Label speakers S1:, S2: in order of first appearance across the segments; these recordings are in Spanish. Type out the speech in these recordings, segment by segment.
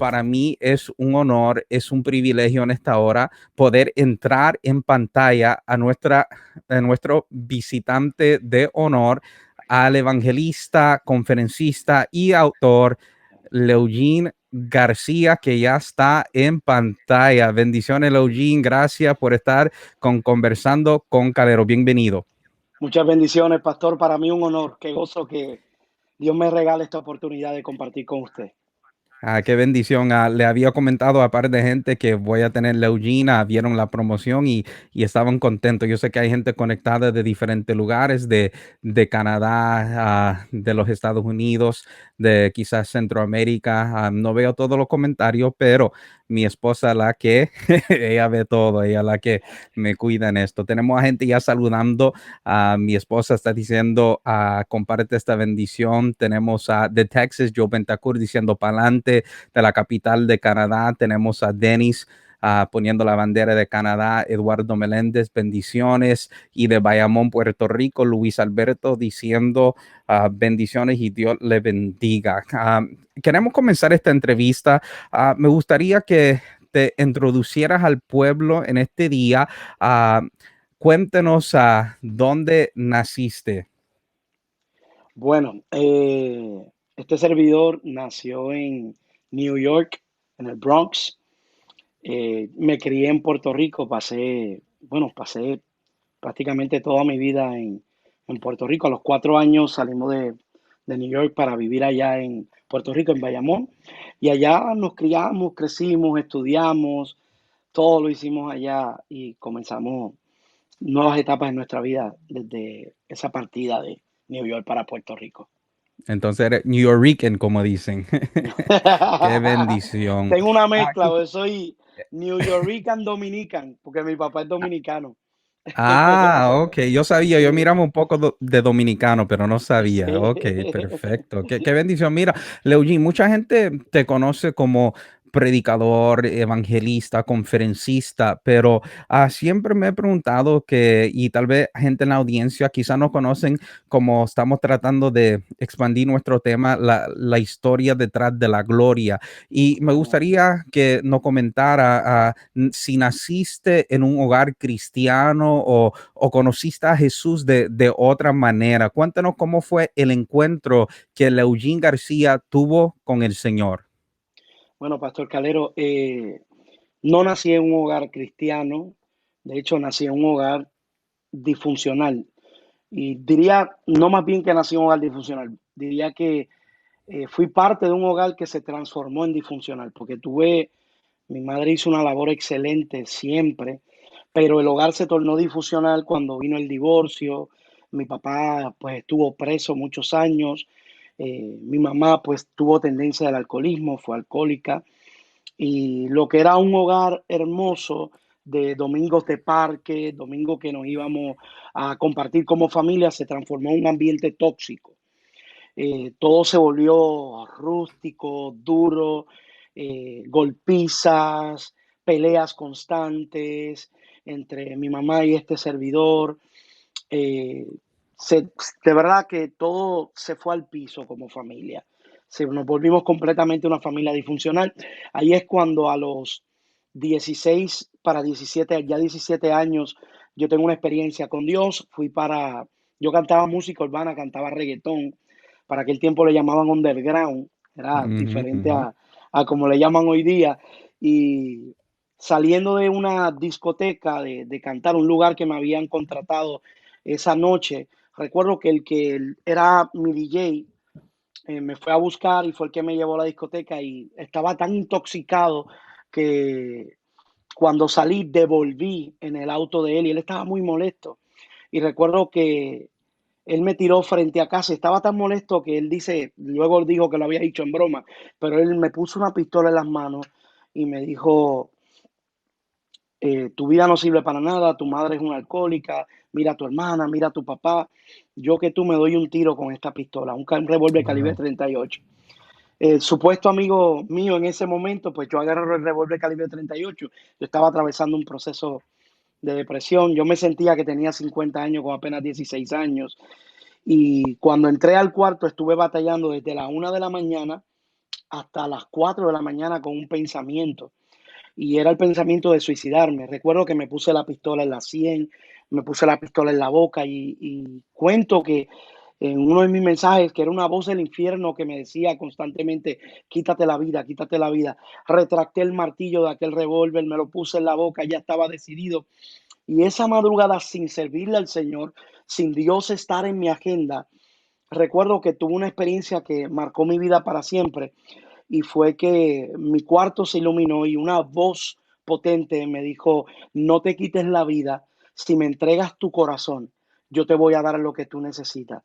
S1: para mí es un honor, es un privilegio en esta hora poder entrar en pantalla a nuestro visitante de honor, al evangelista, conferencista y autor Leugene García, que ya está en pantalla. Bendiciones, Leugene. Gracias por estar conversando con Calero. Bienvenido.
S2: Muchas bendiciones, pastor. Para mí un honor. Qué gozo que Dios me regale esta oportunidad de compartir con usted.
S1: Qué bendición. Le había comentado a par de gente que voy a tener Leugina, vieron la promoción y estaban contentos. Yo sé que hay gente conectada de diferentes lugares, de Canadá, de los Estados Unidos, de quizás Centroamérica. No veo todos los comentarios, pero mi esposa, la que ella ve todo, ella la que me cuida en esto. Tenemos a gente ya saludando. Mi esposa está diciendo, comparte esta bendición. Tenemos a de Texas, Joe Bentancur, diciendo pa'lante. De la capital de Canadá tenemos a Denis poniendo la bandera de Canadá, Eduardo Meléndez, bendiciones, y de Bayamón, Puerto Rico, Luis Alberto diciendo bendiciones y Dios le bendiga. Queremos comenzar esta entrevista. Me gustaría que te introducieras al pueblo en este día. Cuéntenos dónde naciste.
S2: Bueno, este servidor nació en New York, en el Bronx. Me crié en Puerto Rico. Pasé prácticamente toda mi vida en Puerto Rico. A los 4 años salimos de New York para vivir allá en Puerto Rico, en Bayamón. Y allá nos criamos, crecimos, estudiamos, todo lo hicimos allá y comenzamos nuevas etapas en nuestra vida desde esa partida de New York para Puerto Rico.
S1: Entonces eres New Yorican, como dicen. Qué bendición.
S2: Tengo una mezcla, yo soy New Yorican Dominican, porque mi papá es dominicano.
S1: Ok, yo sabía, yo
S2: Sí.
S1: miraba un poco de dominicano, pero no sabía. Ok,
S2: Sí.
S1: perfecto. Qué bendición. Mira, Leugene, mucha gente te conoce como predicador, evangelista, conferencista, pero siempre me he preguntado y tal vez gente en la audiencia quizás no conocen, como estamos tratando de expandir nuestro tema, la historia detrás de la gloria. Y me gustaría que nos comentara si naciste en un hogar cristiano o conociste a Jesús de otra manera. Cuéntanos cómo fue el encuentro que Leugene García tuvo con el Señor.
S2: Bueno, Pastor Calero, no nací en un hogar cristiano, de hecho nací en un hogar disfuncional. Y diría, no más bien que nací en un hogar disfuncional, diría que fui parte de un hogar que se transformó en disfuncional, porque mi madre hizo una labor excelente siempre, pero el hogar se tornó disfuncional cuando vino el divorcio. Mi papá pues estuvo preso muchos años. Mi mamá pues tuvo tendencia al alcoholismo, fue alcohólica, y lo que era un hogar hermoso de domingos de parque, domingos que nos íbamos a compartir como familia, se transformó en un ambiente tóxico. Todo se volvió rústico, duro, golpizas, peleas constantes entre mi mamá y este servidor. Eh, de verdad que todo se fue al piso como familia. Nos volvimos completamente una familia disfuncional. Ahí es cuando a los 16 para 17, ya 17 años, yo tengo una experiencia con Dios. Yo cantaba música urbana, cantaba reggaetón. Para aquel tiempo le llamaban underground, era
S1: Ujú,
S2: diferente
S1: ujú.
S2: a como le llaman hoy día. Y saliendo de una discoteca, de cantar, un lugar que me habían contratado esa noche, recuerdo que el que era mi DJ me fue a buscar y fue el que me llevó a la discoteca y estaba tan intoxicado que cuando salí devolví en el auto de él y él estaba muy molesto. Y recuerdo que él me tiró frente a casa, estaba tan molesto que luego dijo que lo había dicho en broma, pero él me puso una pistola en las manos y me dijo, tu vida no sirve para nada, tu madre es una alcohólica, mira a tu hermana, mira a tu papá, yo que tú me doy un tiro con esta pistola, un revólver calibre
S1: Wow.
S2: 38. El supuesto amigo mío en ese momento, pues yo agarro el revólver calibre 38, yo estaba atravesando un proceso de depresión, yo me sentía que tenía 50 años con apenas 16 años y cuando entré al cuarto estuve batallando desde la 1 de la mañana hasta las 4 de la mañana con un pensamiento, y era el pensamiento de suicidarme. Recuerdo que me puse la pistola en la sien, me puse la pistola en la boca y cuento que en uno de mis mensajes, que era una voz del infierno que me decía constantemente, quítate la vida. Retracté el martillo de aquel revólver, me lo puse en la boca, ya estaba decidido. Y esa madrugada, sin servirle al Señor, sin Dios estar en mi agenda, recuerdo que tuve una experiencia que marcó mi vida para siempre, y fue que mi cuarto se iluminó y una voz potente me dijo: no te quites la vida, si me entregas tu corazón, yo te voy a dar lo que tú necesitas.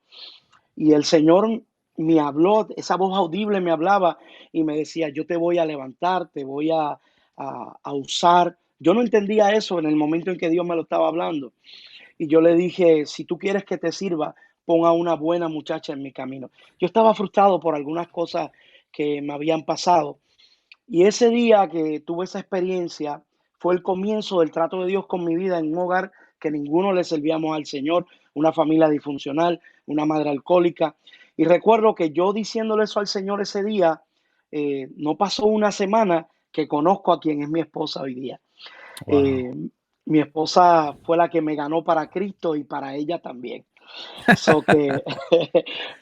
S2: Y el Señor me habló, esa voz audible me hablaba y me decía: yo te voy a levantar, te voy a usar. Yo no entendía eso en el momento en que Dios me lo estaba hablando. Y yo le dije: si tú quieres que te sirva, pon a una buena muchacha en mi camino. Yo estaba frustrado por algunas cosas que me habían pasado. Y ese día que tuve esa experiencia fue el comienzo del trato de Dios con mi vida en un hogar que ninguno le servíamos al Señor, una familia disfuncional, una madre alcohólica. Y recuerdo que yo diciéndole eso al Señor ese día, no pasó una semana que conozco a quien es mi esposa hoy día.
S1: Wow.
S2: Eh, Mi esposa fue la que me ganó para Cristo y para ella también. So que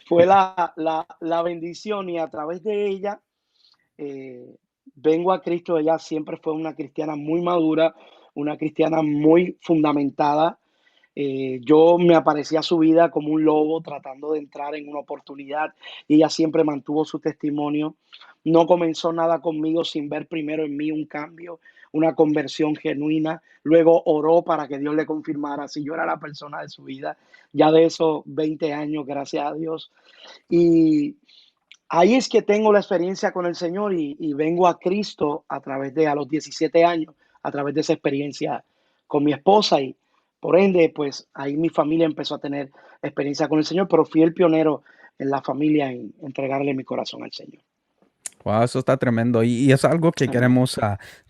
S2: fue la bendición, y a través de ella eh, vengo a Cristo. Ella siempre fue una cristiana muy madura, una cristiana muy fundamentada. Yo me aparecía a su vida como un lobo tratando de entrar en una oportunidad, y ella siempre mantuvo su testimonio. No comenzó nada conmigo sin ver primero en mí un cambio, una conversión genuina. Luego oró para que Dios le confirmara si yo era la persona de su vida. Ya de esos 20 años, gracias a Dios. Y ahí es que tengo la experiencia con el Señor, y vengo a Cristo a los 17 años, a través de esa experiencia con mi esposa, y por ende, pues ahí mi familia empezó a tener experiencia con el Señor, pero fui el pionero en la familia en entregarle mi corazón al Señor.
S1: Wow, eso está tremendo. Y es algo que
S2: Amén.
S1: queremos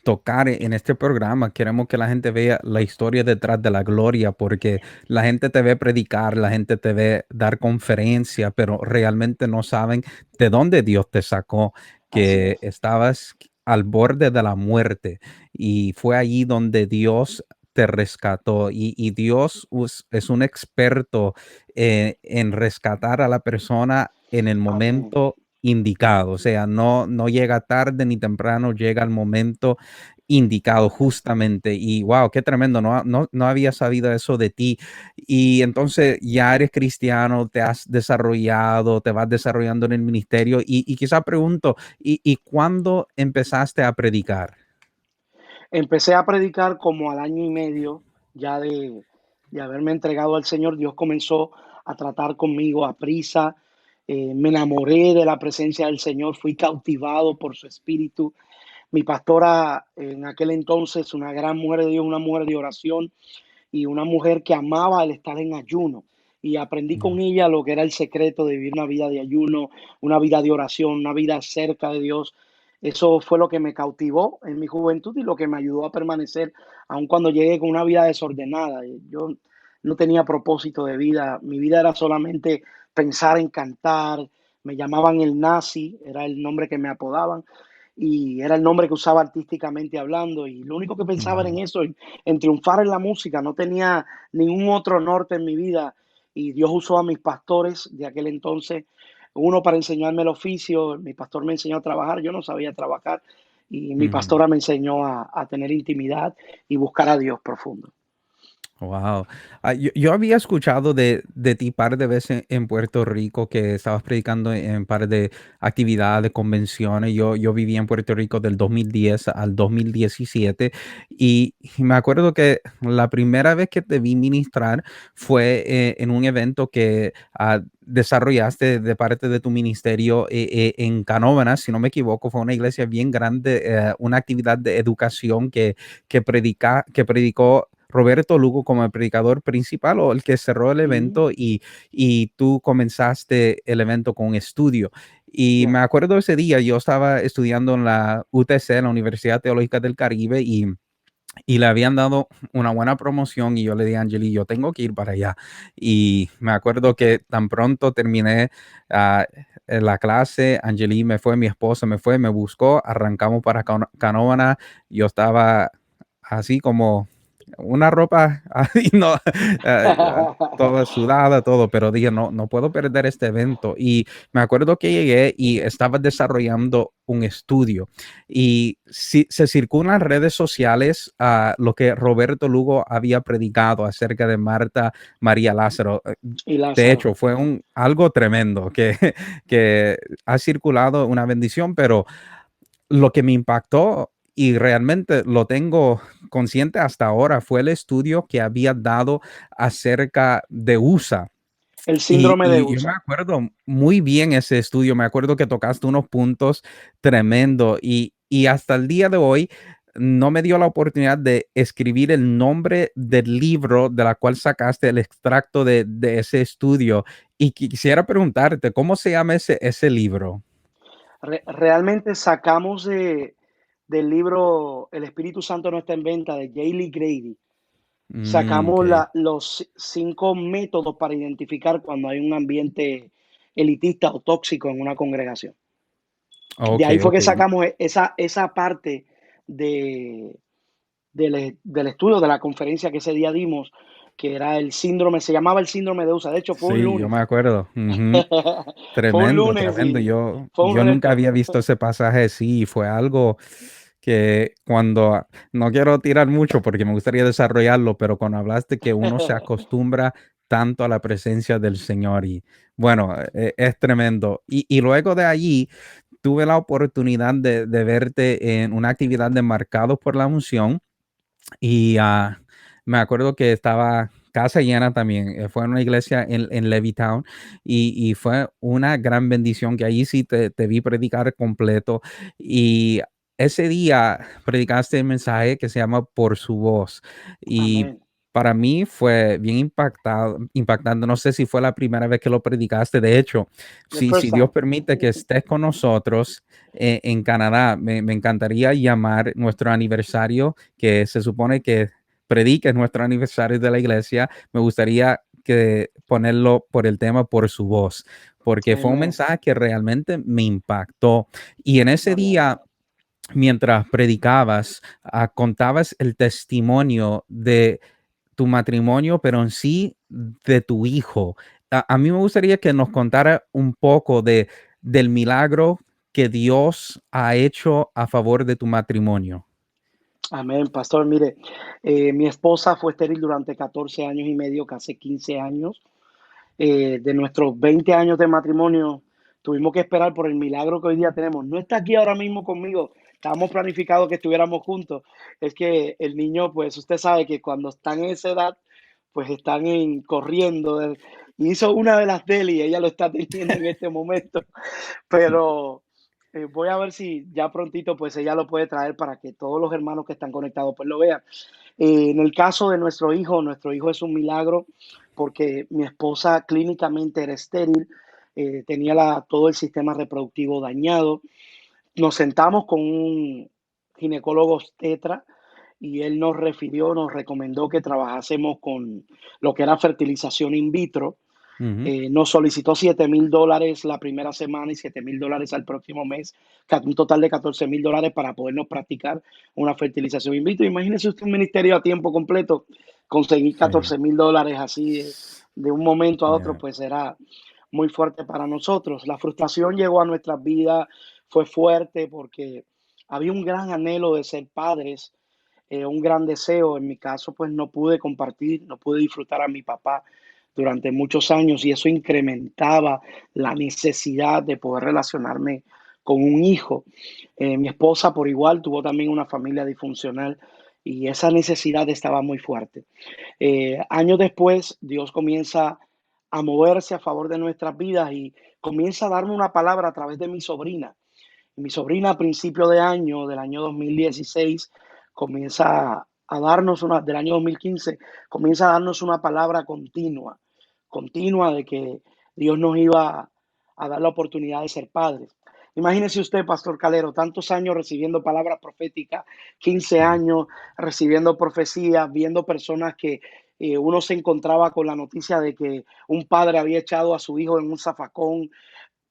S1: tocar en este programa. Queremos que la gente vea la historia detrás de la gloria, porque la gente te ve predicar, la gente te ve dar conferencia, pero realmente no saben de dónde Dios te sacó,
S2: Así
S1: que
S2: es,
S1: estabas al borde de la muerte y fue allí donde Dios te rescató. Y Dios es un experto en rescatar a la persona en el
S2: amén.
S1: momento indicado, o sea, no llega tarde ni temprano, llega al momento indicado justamente. Y wow, qué tremendo, no había sabido eso de ti. Y entonces ya eres cristiano, te has desarrollado, te vas desarrollando en el ministerio y quizá pregunto, ¿y cuándo empezaste a predicar?
S2: Empecé a predicar como al año y medio ya de haberme entregado al Señor. Dios comenzó a tratar conmigo a prisa. Me enamoré de la presencia del Señor, fui cautivado por su espíritu. Mi pastora en aquel entonces, una gran mujer de Dios, una mujer de oración y una mujer que amaba el estar en ayuno. Y aprendí
S1: Ya.
S2: con ella lo que era el secreto de vivir una vida de ayuno, una vida de oración, una vida cerca de Dios. Eso fue lo que me cautivó en mi juventud y lo que me ayudó a permanecer, aun cuando llegué con una vida desordenada. Yo no tenía propósito de vida, mi vida era solamente pensar en cantar. Me llamaban el nazi, era el nombre que me apodaban, y era el nombre que usaba artísticamente hablando, y lo único que pensaba era en
S1: Wow.
S2: eso, en triunfar en la música. No tenía ningún otro norte en mi vida, y Dios usó a mis pastores de aquel entonces, uno para enseñarme el oficio. Mi pastor me enseñó a trabajar, yo no sabía trabajar, y mi
S1: Ujú.
S2: pastora me enseñó a tener intimidad y buscar a Dios profundo.
S1: Wow. Yo había escuchado de ti par de veces en Puerto Rico que estabas predicando en par de actividades, convenciones. Yo viví en Puerto Rico del 2010 al 2017 y me acuerdo que la primera vez que te vi ministrar fue en un evento que desarrollaste de parte de tu ministerio en Canóvanas, si no me equivoco, fue una iglesia bien grande, una actividad de educación que predicó Roberto Lugo como el predicador principal o el que cerró el
S2: Ujú,
S1: evento y tú comenzaste el evento con un estudio. Y me
S2: ya,
S1: acuerdo ese día, yo estaba estudiando en la UTC, en la Universidad Teológica del Caribe, y y le habían dado una buena promoción y yo le dije a Angeli, yo tengo que ir para allá. Y me acuerdo que tan pronto terminé en la clase, Angeli me fue, mi esposa me fue, me buscó, arrancamos para Canóvana. Yo estaba así como una ropa así, no, toda sudada, todo, pero dije, no, no puedo perder este evento. Y me acuerdo que llegué y estaba desarrollando un estudio y si, se circulan en redes sociales lo que Roberto Lugo había predicado acerca de Marta María Lázaro.
S2: Y
S1: De
S2: Lázaro.
S1: hecho, fue algo tremendo que ha circulado una bendición, pero lo que me impactó y realmente lo tengo consciente hasta ahora fue el estudio que había dado acerca de USA.
S2: El
S1: Y,
S2: síndrome de
S1: y yo me
S2: USA.
S1: acuerdo muy bien ese estudio, me acuerdo que tocaste unos puntos tremendo y hasta el día de hoy no me dio la oportunidad de escribir el nombre del libro de la cual sacaste el extracto de ese estudio. Y quisiera preguntarte, ¿cómo se llama ese libro?
S2: Realmente sacamos del libro El Espíritu Santo no está en venta de J. Lee Grady.
S1: Ok,
S2: Sacamos los 5 métodos para identificar cuando hay un ambiente elitista o tóxico en una congregación. De
S1: ok,
S2: ahí fue
S1: ok.
S2: que sacamos esa parte de, del estudio de la conferencia que ese día dimos, que era el síndrome, se llamaba el síndrome de USA. De hecho, fue un
S1: Sí, yo
S2: lunes.
S1: me acuerdo. Ujú.
S2: Fue un
S1: Tremendo,
S2: lunes
S1: tremendo.
S2: y
S1: Yo,
S2: fue un
S1: yo nunca
S2: reto.
S1: había visto ese pasaje así. Fue algo que cuando, no quiero tirar mucho porque me gustaría desarrollarlo, pero cuando hablaste que uno se acostumbra tanto a la presencia del Señor y bueno, es tremendo. Y luego de allí tuve la oportunidad de verte en una actividad de Marcados por la Unción y me acuerdo que estaba casa llena también. Fue en una iglesia en Levittown y fue una gran bendición que allí sí te vi predicar completo. Y ese día predicaste el mensaje que se llama Por su voz. Y
S2: Amén.
S1: para mí fue bien impactante. No sé si fue la primera vez que lo predicaste. De hecho,
S2: The
S1: si
S2: first
S1: Dios
S2: time.
S1: permite que estés con nosotros en Canadá, me encantaría llamar nuestro aniversario que se supone que predique nuestro aniversario de la iglesia, me gustaría que ponerlo por el tema por su voz, porque fue un
S2: Amen.
S1: mensaje que realmente me impactó. Y en ese
S2: Gloria a Dios.
S1: día, mientras predicabas, contabas el testimonio de tu matrimonio, pero en sí de tu hijo. A mí me gustaría que nos contara un poco del milagro que Dios ha hecho a favor de tu matrimonio.
S2: Amén, pastor. Mire, mi esposa fue estéril durante 14 años y medio, casi 15 años. De nuestros 20 años de matrimonio, tuvimos que esperar por el milagro que hoy día tenemos. No está aquí ahora mismo conmigo, estábamos planificados que estuviéramos juntos. Es que el niño, pues usted sabe que cuando están en esa edad, pues están corriendo. Y hizo una de las de él y ella lo está teniendo en este momento. Pero voy a ver si ya prontito pues ella lo puede traer para que todos los hermanos que están conectados pues lo vean. En el caso de nuestro hijo es un milagro porque mi esposa clínicamente era estéril, tenía todo el sistema reproductivo dañado. Nos sentamos con un ginecólogo obstetra y él nos refirió, nos recomendó que trabajásemos con lo que era fertilización in vitro.
S1: Ujú.
S2: Nos solicitó $7,000 la primera semana y $7,000 al próximo mes, un total de $14,000 para podernos practicar una fertilización in vitro. Imagínese usted un ministerio a tiempo completo, conseguir
S1: Sí,
S2: $14,000 así de un momento a otro,
S1: yeah.
S2: pues era muy fuerte para nosotros. La frustración llegó a nuestras vidas, fue fuerte porque había un gran anhelo de ser padres, un gran deseo. En mi caso, pues no pude compartir, no pude disfrutar a mi papá durante muchos años y eso incrementaba la necesidad de poder relacionarme con un hijo. Mi esposa por igual tuvo también una familia disfuncional y esa necesidad estaba muy fuerte. Años después, Dios comienza a moverse a favor de nuestras vidas y comienza a darme una palabra a través de mi sobrina. Mi sobrina a principio de año, del año 2016, comienza a darnos del año 2015, comienza a darnos una palabra continua de que Dios nos iba a dar la oportunidad de ser padres. Imagínese usted, Pastor Calero, tantos años recibiendo palabras proféticas, 15
S1: Sí.
S2: años recibiendo profecías, viendo personas que uno se encontraba con la noticia de que un padre había echado a su hijo en un zafacón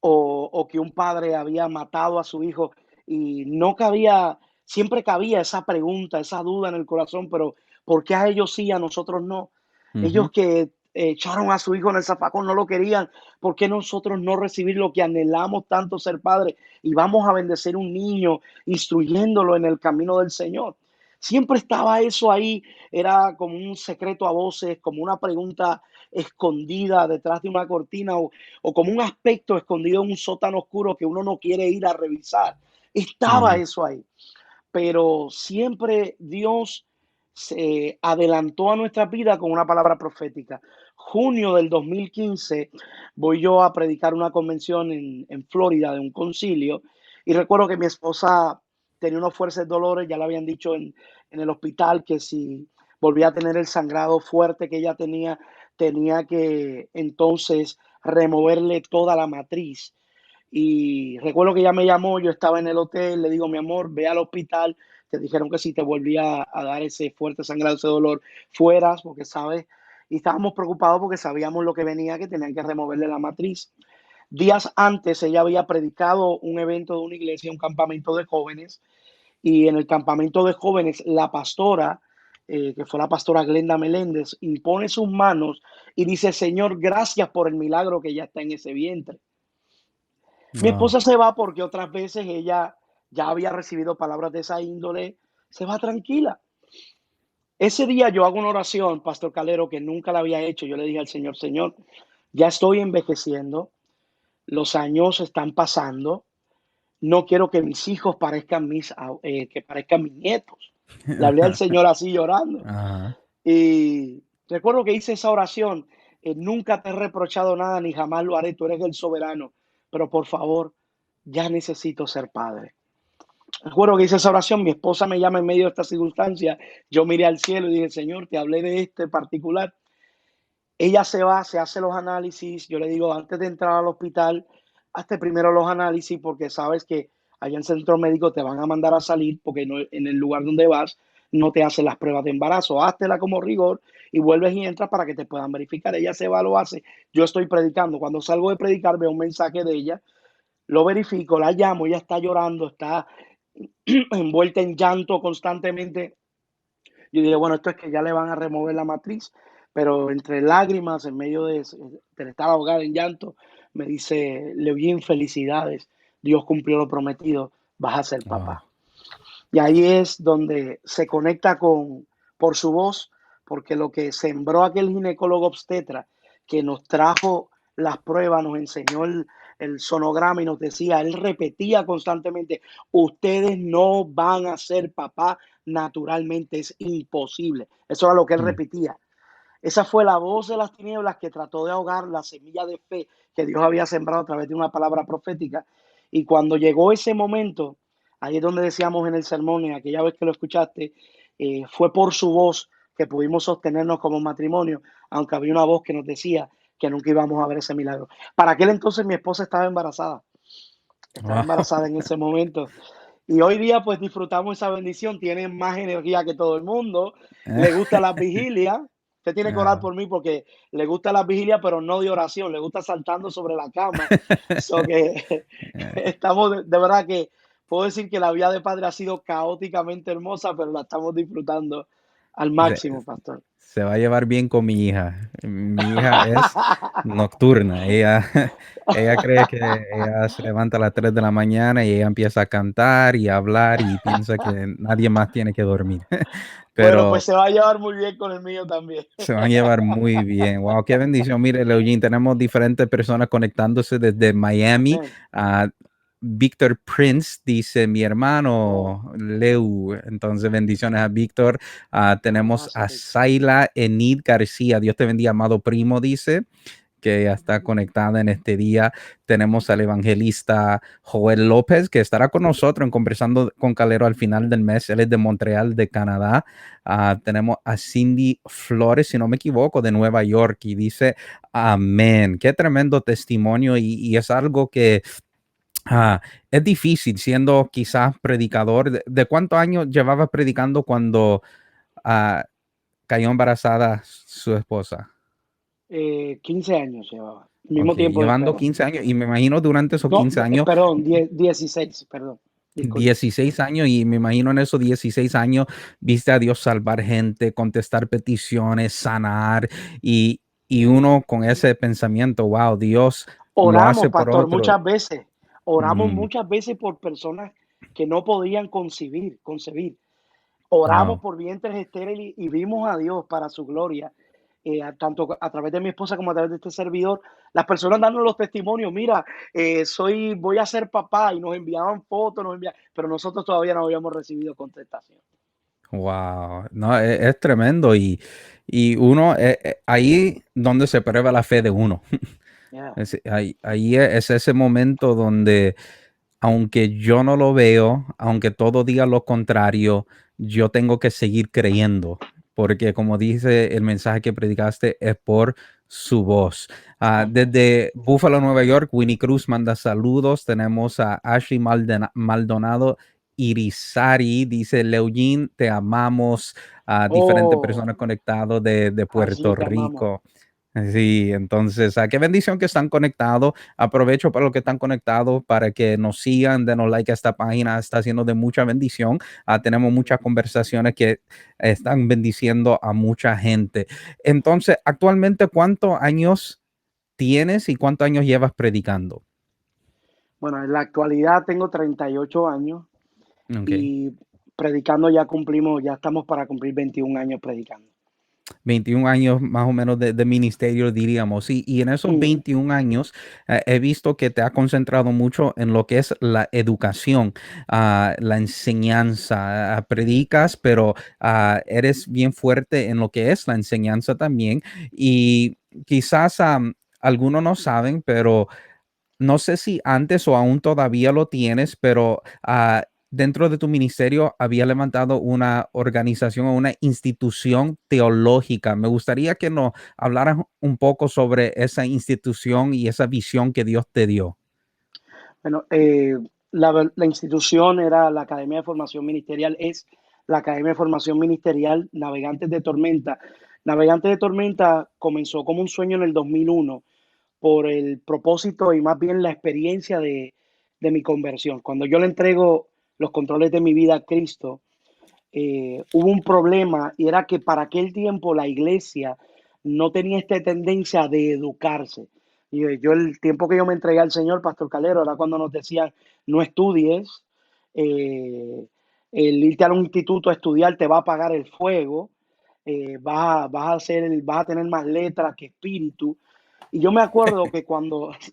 S2: o que un padre había matado a su hijo y no cabía, siempre cabía esa pregunta, esa duda en el corazón, pero ¿por qué a ellos sí y a nosotros no?
S1: Ujú.
S2: Ellos que echaron a su hijo en el zafacón no lo querían, ¿por qué nosotros no recibir lo que anhelamos tanto ser padres y vamos a bendecir un niño instruyéndolo en el camino del Señor? Siempre estaba eso ahí, era como un secreto a voces, como una pregunta escondida detrás de una cortina o como un aspecto escondido en un sótano oscuro que uno no quiere ir a revisar. Estaba
S1: Ujú.
S2: eso ahí, pero siempre Dios se adelantó a nuestra vida con una palabra profética. Junio del 2015 voy yo a predicar una convención en Florida de un concilio y recuerdo que mi esposa tenía unos fuertes dolores, ya le habían dicho en el hospital que si volvía a tener el sangrado fuerte que ella tenía, tenía que entonces removerle toda la matriz. Y recuerdo que ella me llamó, yo estaba en el hotel, le digo, mi amor, ve al hospital, te dijeron que si te volvía a dar ese fuerte sangrado, ese dolor, fueras, porque sabes, y estábamos preocupados porque sabíamos lo que venía, que tenían que removerle la matriz. Días antes ella había predicado un evento de una iglesia, un campamento de jóvenes, y en el campamento de jóvenes la pastora, que fue la pastora Glenda Meléndez, impone sus manos y dice, Señor, gracias por el milagro que ya está en ese vientre. Mi
S1: Oh,
S2: esposa se va porque otras veces ella ya había recibido palabras de esa índole, se va tranquila. Ese día yo hago una oración, Pastor Calero, que nunca la había hecho. Yo le dije al Señor, Señor, ya estoy envejeciendo, los años están pasando, no quiero que mis hijos parezcan que parezcan mis nietos. Le hablé al Señor así llorando.
S1: ajá.
S2: Y recuerdo que hice esa oración, nunca te he reprochado nada ni jamás lo haré, tú eres el soberano, pero por favor, ya necesito ser padre. Recuerdo que hice esa oración, mi esposa me llama en medio de esta circunstancia, yo miré al cielo y dije, Señor, te hablé de este particular. Ella se va, se hace los análisis, yo le digo, antes de entrar al hospital, hazte primero los análisis porque sabes que allá en el centro médico te van a mandar a salir porque no, en el lugar donde vas no te hacen las pruebas de embarazo, háztela como rigor y vuelves y entras para que te puedan verificar. Ella se va, lo hace, yo estoy predicando, cuando salgo de predicar veo un mensaje de ella, lo verifico, la llamo, ella está llorando, está envuelta en llanto constantemente. Yo dije, bueno, esto es que ya le van a remover la matriz, pero entre lágrimas, en medio de estar ahogada en llanto, me dice, Leoyin, felicidades, Dios cumplió lo prometido, vas a ser
S1: Oh,
S2: papá. Y ahí es donde se conecta por su voz, porque lo que sembró aquel ginecólogo obstetra que nos trajo las pruebas, nos enseñó el sonograma y nos decía, él repetía constantemente, ustedes no van a ser papá naturalmente, es imposible. Eso era lo que él
S1: mm,
S2: repetía. Esa fue la voz de las tinieblas que trató de ahogar la semilla de fe que Dios había sembrado a través de una palabra profética. Y cuando llegó ese momento, ahí es donde decíamos en el sermón, en aquella vez que lo escuchaste, fue por su voz que pudimos sostenernos como matrimonio, aunque había una voz que nos decía que nunca íbamos a ver ese milagro. Para aquel entonces mi esposa estaba
S1: wow.
S2: embarazada en ese momento. Y hoy día pues disfrutamos esa bendición, tiene más energía que todo el mundo, le gusta las vigilias, usted tiene que orar
S1: Ajá.
S2: por mí porque le gusta las vigilias, pero no de oración, le gusta saltando sobre la cama. So que estamos de verdad que puedo decir que la vida de padre ha sido caóticamente hermosa, pero la estamos disfrutando al
S1: Se,
S2: máximo, pastor.
S1: se va a llevar bien con mi hija. Mi hija es nocturna. Ella, ella cree que ella se levanta a las 3 de la mañana y ella empieza a cantar y a hablar y piensa que nadie más tiene que dormir.
S2: Bueno, pues
S1: Pero
S2: se va a llevar muy bien con el mío también.
S1: se van a llevar muy bien. Wow, qué bendición. Mire, Leojín, tenemos diferentes personas conectándose desde Miami.
S2: Amén.
S1: Ah, Víctor Prince dice, mi
S2: Oh,
S1: hermano Leu. Entonces, bendiciones a Víctor. Tenemos
S2: gracias,
S1: a
S2: Víctor.
S1: Zaila Enid García. Dios te bendiga, amado primo, dice que ya está conectada en este día. Tenemos al evangelista Joel López, que estará con nosotros en Conversando con Calero al final del mes. Él es de Montreal, de Canadá. Tenemos a Cindy Flores, si no me equivoco, de Nueva York, y dice, amén. Qué tremendo testimonio y es algo que Ah, es difícil siendo quizás predicador. ¿De cuántos años llevaba predicando cuando ah, cayó embarazada su esposa?
S2: 15 años llevaba,
S1: Ok,
S2: mismo tiempo de
S1: llevando
S2: espera.
S1: 15 años y me imagino durante esos
S2: No,
S1: 15 años,
S2: perdón, 16, perdón, disculpa.
S1: 16 años y me imagino en esos 16 años viste a Dios salvar gente, contestar peticiones, sanar y uno con ese pensamiento, wow, Dios lo
S2: Oramos,
S1: hace por
S2: pastor,
S1: otro.
S2: oramos
S1: Mm,
S2: muchas veces por personas que no podían concebir. Oramos
S1: wow.
S2: por vientres estériles y vimos a Dios para su gloria, tanto a través de mi esposa como a través de este servidor. Las personas dando los testimonios, mira, voy a ser papá y nos enviaban fotos, pero nosotros todavía no habíamos recibido contestación.
S1: Wow, no, es tremendo y uno, ahí donde se prueba la fe de uno.
S2: Yeah.
S1: Ahí es ese momento donde, aunque yo no lo veo, aunque todo diga lo contrario, yo tengo que seguir creyendo, porque como dice el mensaje que predicaste, es por su voz.
S2: Amén.
S1: Desde Buffalo, Nueva York, Winnie Cruz manda saludos. Tenemos a Ashley Maldonado Irizarry, dice Leugin, te amamos. A diferentes
S2: Oh,
S1: personas conectadas de Puerto
S2: así te amamos.
S1: Rico. Sí, entonces, qué bendición que están conectados. Aprovecho para los que están conectados para que nos sigan, denos like a esta página, está siendo de mucha bendición. Tenemos muchas conversaciones que están bendiciendo a mucha gente. Entonces, actualmente, ¿cuántos años tienes y cuántos años llevas predicando?
S2: Bueno, en la actualidad tengo 38 años
S1: Ok.
S2: y predicando ya estamos para cumplir 21 años predicando.
S1: 21 años más o menos de ministerio, diríamos. Y en esos
S2: Ujú.
S1: 21 años he visto que te has concentrado mucho en lo que es la educación, la enseñanza. Predicas, pero eres bien fuerte en lo que es la enseñanza también. Y quizás algunos no saben, pero no sé si antes o aún todavía lo tienes, pero dentro de tu ministerio había levantado una organización o una institución teológica. Me gustaría que nos hablaras un poco sobre esa institución y esa visión que Dios te dio.
S2: Bueno, la institución era la Academia de Formación Ministerial, es la Academia de Formación Ministerial Navegantes de Tormenta. Navegantes de Tormenta comenzó como un sueño en el 2001 por el propósito y más bien la experiencia de mi conversión. Cuando yo le entrego los controles de mi vida a Cristo, hubo un problema y era que para aquel tiempo la iglesia no tenía esta tendencia de educarse. Y yo el tiempo que yo me entregué al Señor, Pastor Calero, era cuando nos decían, no estudies, eh, el irte a un instituto a estudiar te va a apagar el fuego, vas a tener más letras que espíritu. Y yo me acuerdo que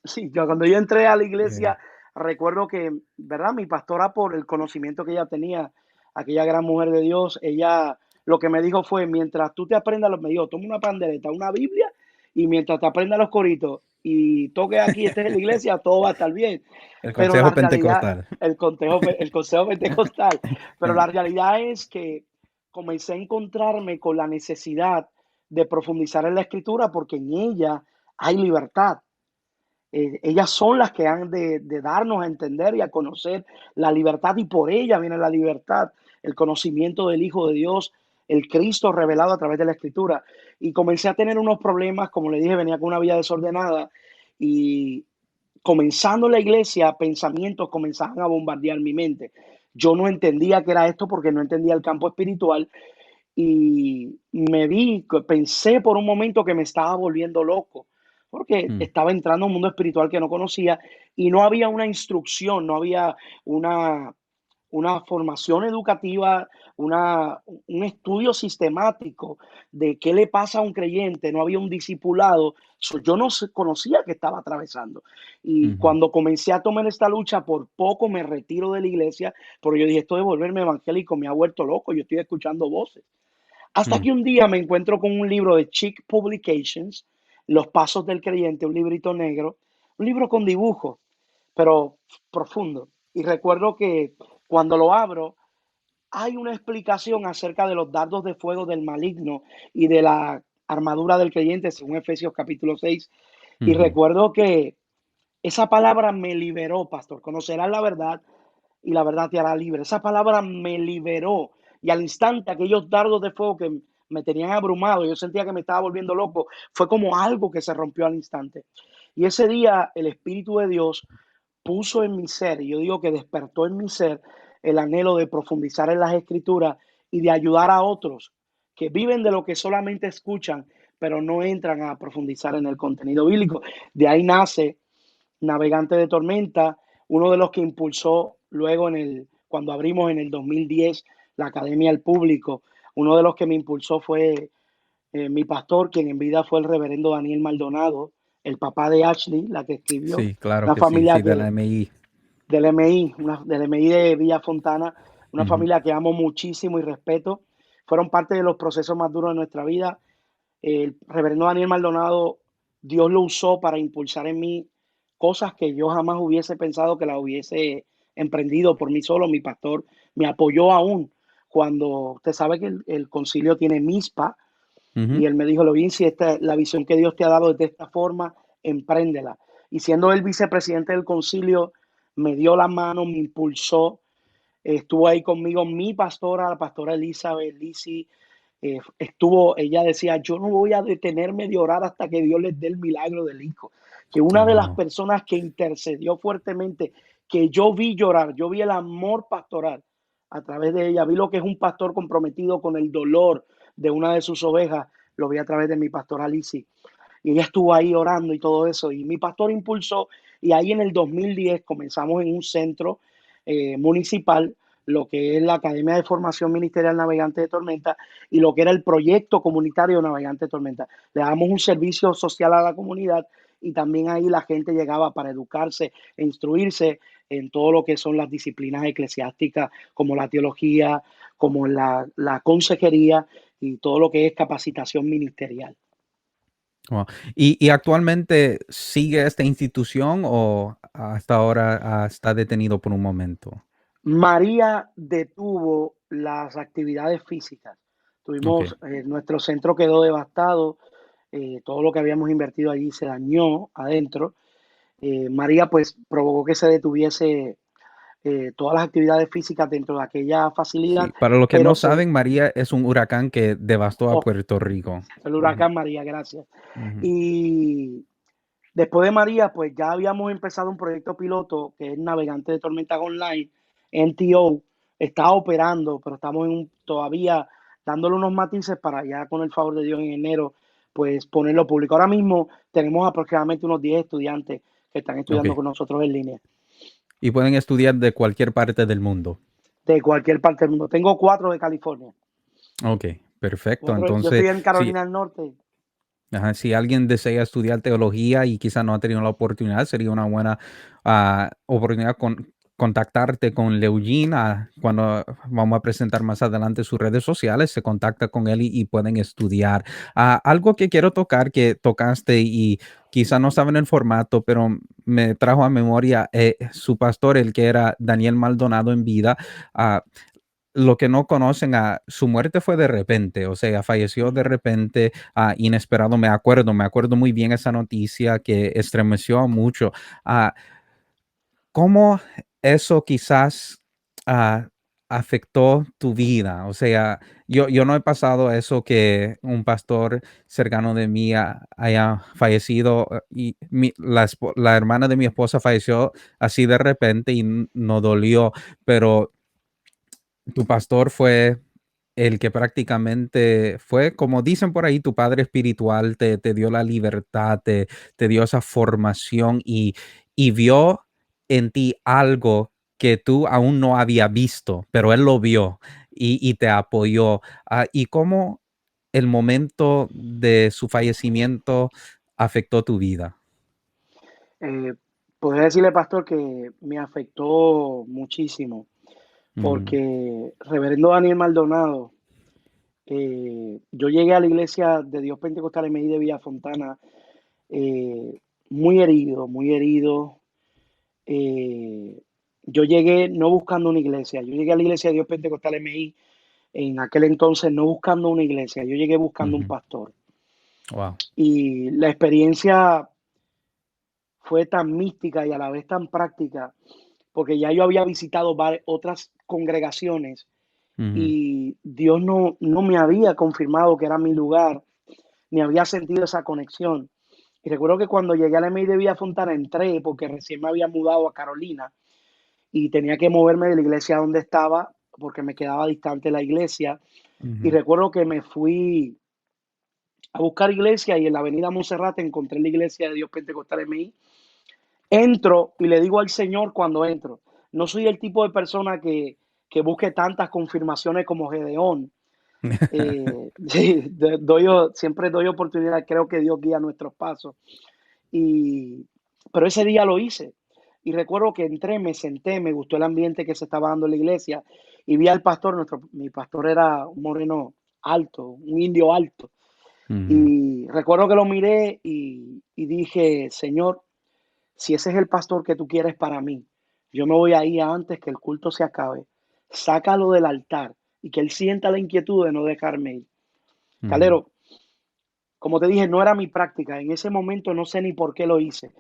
S2: sí, cuando yo entré a la
S1: Eh,
S2: iglesia, recuerdo que, ¿verdad? Mi pastora, por el conocimiento que ella tenía, aquella gran mujer de Dios, ella lo que me dijo fue, mientras tú te aprendas, me dijo, toma una pandereta, una Biblia, y mientras te aprendas los coritos y toques aquí, estés en la iglesia, todo va a estar bien.
S1: el
S2: Pero la
S1: Consejo
S2: realidad,
S1: Pentecostal.
S2: el consejo pentecostal, pero la realidad es que comencé a encontrarme con la necesidad de profundizar en la escritura porque en ella hay libertad. Ellas son las que han de darnos a entender y a conocer la libertad y por ella viene la libertad, el conocimiento del Hijo de Dios, el Cristo revelado a través de la Escritura. Y comencé a tener unos problemas, como le dije, venía con una vida desordenada y comenzando la iglesia, pensamientos comenzaban a bombardear mi mente. Yo no entendía qué era esto porque no entendía el campo espiritual y pensé por un momento que me estaba volviendo loco, porque
S1: Mm,
S2: estaba entrando a un mundo espiritual que no conocía y no había una instrucción, no había una, una formación educativa, un estudio sistemático de qué le pasa a un creyente, no había un discipulado. Yo no conocía que estaba atravesando. Y
S1: ujú,
S2: cuando comencé a tomar esta lucha, por poco me retiro de la iglesia, porque yo dije, esto de volverme evangélico me ha vuelto loco, yo estoy escuchando voces. Hasta
S1: mm,
S2: que un día me encuentro con un libro de Chick Publications, Los Pasos del Creyente, un librito negro, un libro con dibujos, pero profundo. Y recuerdo que cuando lo abro, hay una explicación acerca de los dardos de fuego del maligno y de la armadura del creyente, según Efesios capítulo 6. Y
S1: ujú.
S2: recuerdo que Esa palabra me liberó, pastor. Conocerás la verdad y la verdad te hará libre. Esa palabra me liberó y al instante aquellos dardos de fuego que me tenían abrumado, yo sentía que me estaba volviendo loco, fue como algo que se rompió al instante. Y ese día el Espíritu de Dios puso en mi ser, y yo digo que despertó en mi ser el anhelo de profundizar en las escrituras y de ayudar a otros que viven de lo que solamente escuchan, pero no entran a profundizar en el contenido bíblico. De ahí nace Navegante de Tormenta, uno de los que impulsó luego cuando abrimos en el 2010 la Academia al Público, uno de los que me impulsó fue mi pastor, quien en vida fue el reverendo Daniel Maldonado, el papá de Ashley, la que escribió,
S1: Sí, claro
S2: una
S1: que sí,
S2: familia
S1: sí, de la
S2: que
S1: MI.
S2: del MI, del MI de Villa Fontana, una
S1: Ujú.
S2: familia que amo muchísimo y respeto. Fueron parte de los procesos más duros de nuestra vida. El reverendo Daniel Maldonado, Dios lo usó para impulsar en mí cosas que yo jamás hubiese pensado que las hubiese emprendido por mí solo. Mi pastor me apoyó aún cuando usted sabe que el concilio tiene mispa
S1: Ujú.
S2: y él me dijo, Lovín, si esta la visión que Dios te ha dado es de esta forma, empréndela. Y siendo el vicepresidente del concilio, me dio la mano, me impulsó, estuvo ahí conmigo mi pastora, la pastora Elizabeth Lisi, ella decía, yo no voy a detenerme de orar hasta que Dios les dé el milagro del hijo. Que una de las
S1: Wow.
S2: personas que intercedió fuertemente, que yo vi llorar, yo vi el amor pastoral a través de ella, vi lo que es un pastor comprometido con el dolor de una de sus ovejas, lo vi a través de mi pastora Lisi. Y ella estuvo ahí orando y todo eso. Y mi pastor impulsó, y ahí en el 2010 comenzamos en un centro municipal, lo que es la Academia de Formación Ministerial Navegante de Tormenta y lo que era el proyecto comunitario Navegante de Tormenta. Le damos un servicio social a la comunidad y también ahí la gente llegaba para educarse e instruirse en todo lo que son las disciplinas eclesiásticas, como la teología, como la consejería y todo lo que es capacitación ministerial.
S1: Wow. ¿Y actualmente sigue esta institución o hasta ahora está detenido por un momento?
S2: María detuvo las actividades físicas.
S1: Ok.
S2: Nuestro centro quedó devastado, todo lo que habíamos invertido allí se dañó adentro. María pues provocó que se detuviese todas las actividades físicas dentro de aquella facilidad,
S1: Sí, para los que no
S2: pero pues,
S1: saben, María es un huracán que devastó a
S2: oh,
S1: Puerto Rico.
S2: el
S1: Ujú,
S2: huracán María, gracias.
S1: ujú.
S2: Y después de María, pues ya habíamos empezado un proyecto piloto que es Navegante de Tormentas Online, NTO, está operando, pero estamos todavía dándole unos matices para ya con el favor de Dios en enero, pues ponerlo público. Ahora mismo tenemos aproximadamente unos 10 estudiantes que están
S1: Ok.
S2: estudiando con nosotros en línea,
S1: Y pueden estudiar de cualquier parte del mundo.
S2: de cualquier parte del mundo. Tengo 4 de California.
S1: Ok, perfecto.
S2: Yo
S1: Entonces,
S2: estoy en
S1: sí.
S2: Carolina del Norte.
S1: Ajá, si alguien desea estudiar teología y quizá no ha tenido la oportunidad, sería una buena oportunidad contactarte con Leugene. Cuando vamos a presentar más adelante sus redes sociales, se contacta con él y pueden estudiar. Algo que quiero tocar, que tocaste y quizá no estaba en el formato, pero me trajo a memoria su pastor, el que era Daniel Maldonado en vida. ah, lo que no conocen, su muerte fue de repente, o sea, falleció de repente, inesperado. Me acuerdo muy bien esa noticia que estremeció a mucho. Ah, ¿Cómo eso quizás ah, afectó tu vida? O sea, yo no he pasado eso que un pastor cercano de mí haya fallecido y la hermana de mi esposa falleció así de repente y no dolió, pero tu pastor fue el que prácticamente fue, como dicen por ahí, tu padre espiritual, te dio la libertad, te dio esa formación y vio en ti algo que tú aún no había visto, pero él lo vio y te apoyó. ¿Y cómo el momento de su fallecimiento afectó tu vida?
S2: Eh, Podría decirle, pastor, que me afectó muchísimo,
S1: Ujú.
S2: porque Reverendo Daniel Maldonado, yo llegué a la iglesia de Dios Pentecostal MI de Villafontana eh, muy herido, muy herido. Eh, yo llegué no buscando una iglesia, yo llegué a la iglesia de Dios Pentecostal MI en aquel entonces no buscando una iglesia, yo llegué buscando un
S1: Ujú.
S2: pastor.
S1: Wow.
S2: Y la experiencia fue tan mística y a la vez tan práctica, porque ya yo había visitado otras congregaciones
S1: Ujú.
S2: y Dios no me había confirmado que era mi lugar, ni había sentido esa conexión. Y recuerdo que cuando llegué a la MI de Villa Fontana entré porque recién me había mudado a Carolina y tenía que moverme de la iglesia donde estaba porque me quedaba distante la iglesia. Y
S1: Ujú.
S2: recuerdo que me fui a buscar iglesia y en la avenida Monserrate encontré la iglesia de Dios Pentecostal MI. Entro y le digo al Señor cuando entro, no soy el tipo de persona que busque tantas confirmaciones como Gedeón. Sí, siempre doy oportunidad, creo que Dios guía nuestros pasos. Y, pero ese día lo hice. Y recuerdo que entré, me senté, me gustó el ambiente que se estaba dando en la iglesia y vi al pastor, mi pastor era un moreno alto, un indio alto.
S1: Ujú.
S2: Y recuerdo que lo miré y dije, Señor, si ese es el pastor que tú quieres para mí, yo me voy a ir antes que el culto se acabe. Sácalo del altar y que él sienta la inquietud de no dejarme ir.
S1: Ujú.
S2: Calero, como te dije, no era mi práctica. En ese momento no sé ni por qué lo hice.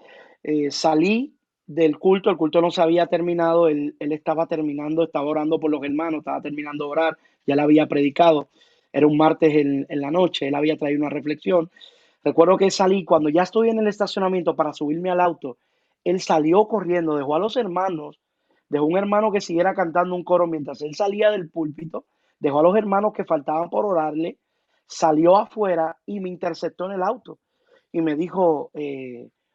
S2: Salí del culto, el culto no se había terminado, él estaba terminando, estaba orando por los hermanos, estaba terminando de orar, ya le había predicado. Era un martes en la noche, él había traído una reflexión. Recuerdo que salí, cuando ya estoy en el estacionamiento para subirme al auto, él salió corriendo, dejó a los hermanos, dejó un hermano que siguiera cantando un coro mientras él salía del púlpito, dejó a los hermanos que faltaban por orarle, salió afuera y me interceptó en el auto y me dijo,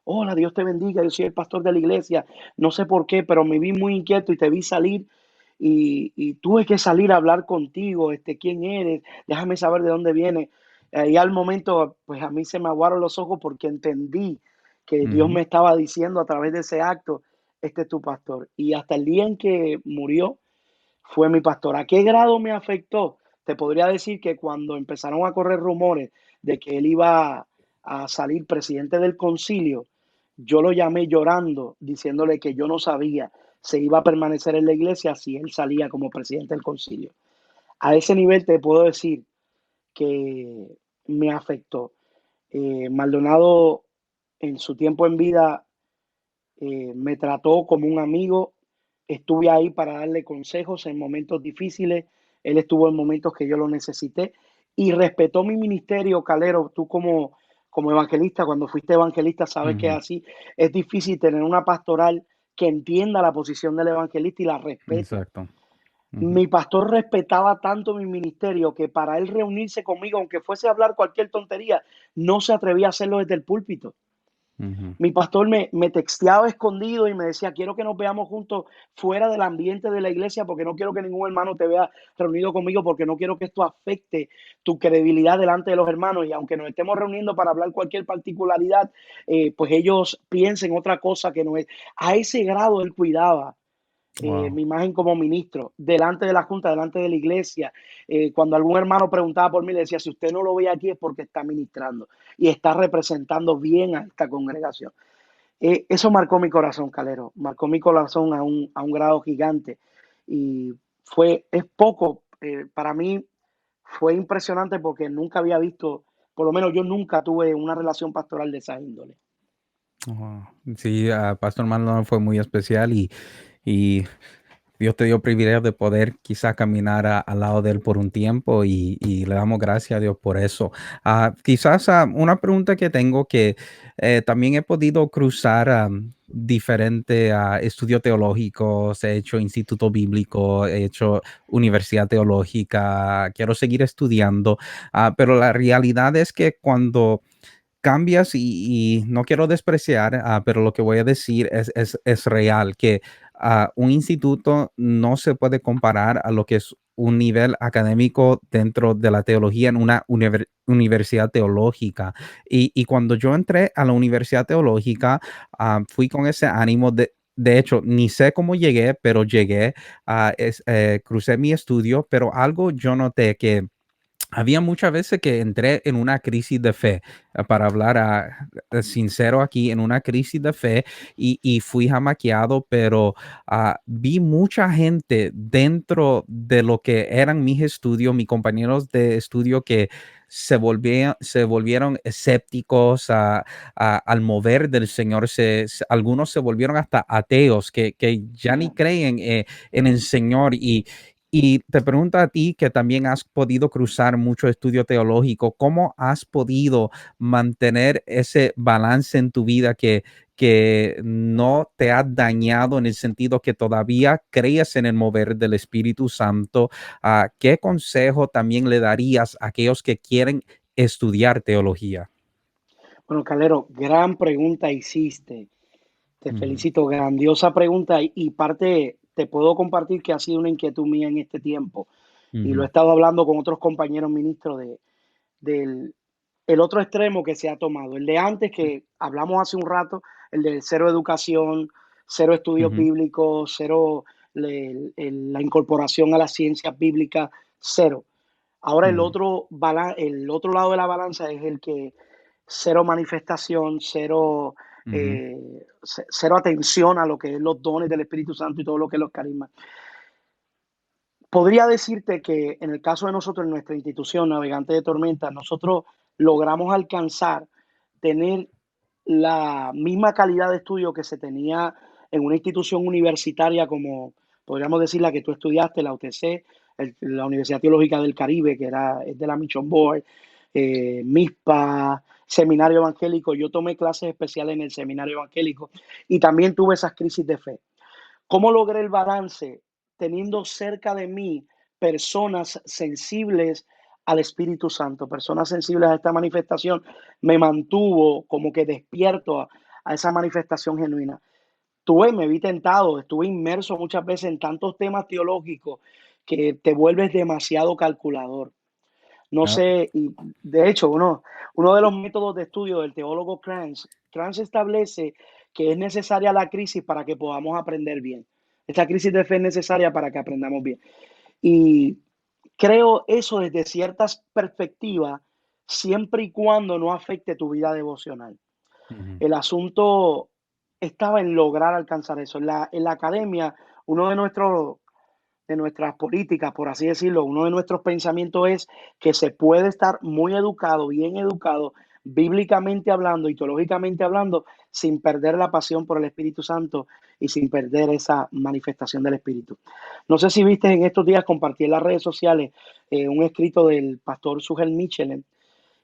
S2: hola, Dios te bendiga, yo soy el pastor de la iglesia, no sé por qué, pero me vi muy inquieto y te vi salir y tuve que salir a hablar contigo, quién eres, déjame saber de dónde vienes. Y al momento, pues a mí se me aguaron los ojos porque entendí que Dios
S1: Ujú.
S2: me estaba diciendo a través de ese acto, este es tu pastor. Y hasta el día en que murió, fue mi pastor. ¿A qué grado me afectó? Te podría decir que cuando empezaron a correr rumores de que él iba a salir presidente del concilio, yo lo llamé llorando, diciéndole que yo no sabía si iba a permanecer en la iglesia si él salía como presidente del concilio. A ese nivel te puedo decir que me afectó. Maldonado en su tiempo en vida me trató como un amigo, estuve ahí para darle consejos en momentos difíciles, él estuvo en momentos que yo lo necesité y respetó mi ministerio, Calero, tú como evangelista, cuando fuiste evangelista sabes que es
S1: Ujú.
S2: así, es difícil tener una pastoral que entienda la posición del evangelista y la respete.
S1: Exacto. Ujú.
S2: Mi pastor respetaba tanto mi ministerio que para él reunirse conmigo, aunque fuese a hablar cualquier tontería, no se atrevía a hacerlo desde el púlpito.
S1: Ujú.
S2: Mi pastor me texteaba escondido y me decía, quiero que nos veamos juntos fuera del ambiente de la iglesia porque no quiero que ningún hermano te vea reunido conmigo porque no quiero que esto afecte tu credibilidad delante de los hermanos y aunque nos estemos reuniendo para hablar cualquier particularidad, pues ellos piensen otra cosa que no es. A ese grado él cuidaba
S1: Wow.
S2: mi imagen como ministro, delante de la junta, delante de la iglesia. Cuando algún hermano preguntaba por mí, le decía, si usted no lo ve aquí es porque está ministrando y está representando bien a esta congregación. Eso marcó mi corazón, Calero, marcó mi corazón a un grado gigante y es poco, para mí fue impresionante porque nunca había visto, por lo menos yo nunca tuve una relación pastoral de esa índole.
S1: Wow. Sí, Pastor Maldonado fue muy especial y Dios te dio privilegio de poder quizá caminar al lado de él por un tiempo y le damos gracias a Dios por eso. Quizás una pregunta que tengo que también he podido cruzar diferentes estudios teológicos, he hecho instituto bíblico, he hecho universidad teológica, quiero seguir estudiando, pero la realidad es que cuando cambias y no quiero despreciar, pero lo que voy a decir es real, que un instituto no se puede comparar a lo que es un nivel académico dentro de la teología en una universidad teológica. Y cuando yo entré a la universidad teológica, fui con ese ánimo de hecho, ni sé cómo llegué, pero llegué, crucé mi estudio, pero algo yo noté que había muchas veces que entré en una crisis de fe, para hablar sincero aquí, en una crisis de fe y fui jamaqueado, pero vi mucha gente dentro de lo que eran mis estudios, mis compañeros de estudio que se volvieron escépticos al mover del Señor. Algunos se volvieron hasta ateos, que ya ni
S2: Yeah.
S1: creen en el Señor. Y te pregunto a ti, que también has podido cruzar mucho estudio teológico, ¿cómo has podido mantener ese balance en tu vida que no te ha dañado, en el sentido que todavía crees en el mover del Espíritu Santo? ¿Qué consejo también le darías a aquellos que quieren estudiar teología?
S2: Bueno, Calero, gran pregunta hiciste. Te
S1: Ujú,
S2: felicito, grandiosa pregunta y parte te puedo compartir que ha sido una inquietud mía en este tiempo y lo he
S1: ujú,
S2: estado hablando con otros compañeros ministros del el otro extremo que se ha tomado. El de antes que hablamos hace un rato, el de cero educación, cero estudios
S1: ujú,
S2: bíblicos, cero la incorporación a las ciencias bíblicas, cero. Ahora
S1: ujú,
S2: el otro lado de la balanza es el que cero manifestación,
S1: ujú.
S2: cero atención a lo que es los dones del Espíritu Santo y todo lo que es los carismas. Podría decirte que en el caso de nosotros, en nuestra institución, Navegante de Tormentas, nosotros logramos alcanzar tener la misma calidad de estudio que se tenía en una institución universitaria como podríamos decir la que tú estudiaste, la UTC, la Universidad Teológica del Caribe, es de la Mission Board, MISPA, Seminario Evangélico. Yo tomé clases especiales en el Seminario Evangélico y también tuve esas crisis de fe. ¿Cómo logré el balance? Teniendo cerca de mí personas sensibles al Espíritu Santo, personas sensibles a esta manifestación, me mantuvo como que despierto a esa manifestación genuina. Me vi tentado, estuve inmerso muchas veces en tantos temas teológicos que te vuelves demasiado calculador. No
S1: Ah,
S2: sé, y de hecho, uno de los métodos de estudio del teólogo Kranz establece que es necesaria la crisis para que podamos aprender bien. Esta crisis de fe es necesaria para que aprendamos bien. Y creo eso desde ciertas perspectivas, siempre y cuando no afecte tu vida devocional.
S1: ujú.
S2: El asunto estaba en lograr alcanzar eso. En la academia, uno de nuestras políticas, por así decirlo, uno de nuestros pensamientos es que se puede estar muy educado, bien educado, bíblicamente hablando y teológicamente hablando, sin perder la pasión por el Espíritu Santo y sin perder esa manifestación del Espíritu. No sé si viste en estos días, compartí en las redes sociales un escrito del pastor Sugel Michelin,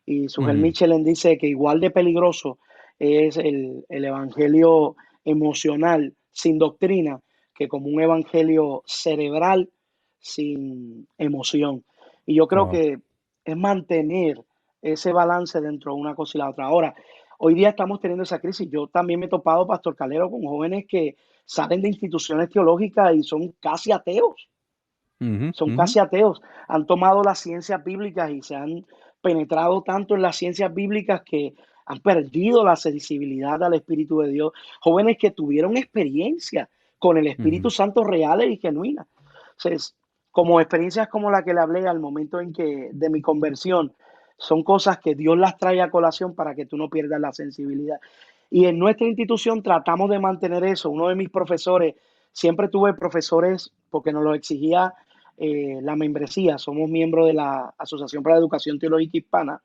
S2: y Sugel
S1: Ujú.
S2: Michelin dice que igual de peligroso es el evangelio emocional sin doctrina que como un evangelio cerebral sin emoción. Y yo creo
S1: Wow.
S2: que es mantener ese balance dentro de una cosa y la otra. Ahora, hoy día estamos teniendo esa crisis. Yo también me he topado, Pastor Calero, con jóvenes que salen de instituciones teológicas y son casi ateos,
S1: Ujú,
S2: son
S1: ujú,
S2: casi ateos. Han tomado las ciencias bíblicas y se han penetrado tanto en las ciencias bíblicas que han perdido la sensibilidad al Espíritu de Dios. Jóvenes que tuvieron experiencia con el Espíritu
S1: ujú.
S2: Santo reales y genuinas. Entonces, como experiencias como la que le hablé al momento en que de mi conversión, son cosas que Dios las trae a colación para que tú no pierdas la sensibilidad. Y en nuestra institución tratamos de mantener eso. Uno de mis profesores, siempre tuve profesores porque nos lo exigía la membresía. Somos miembros de la Asociación para la Educación Teológica Hispana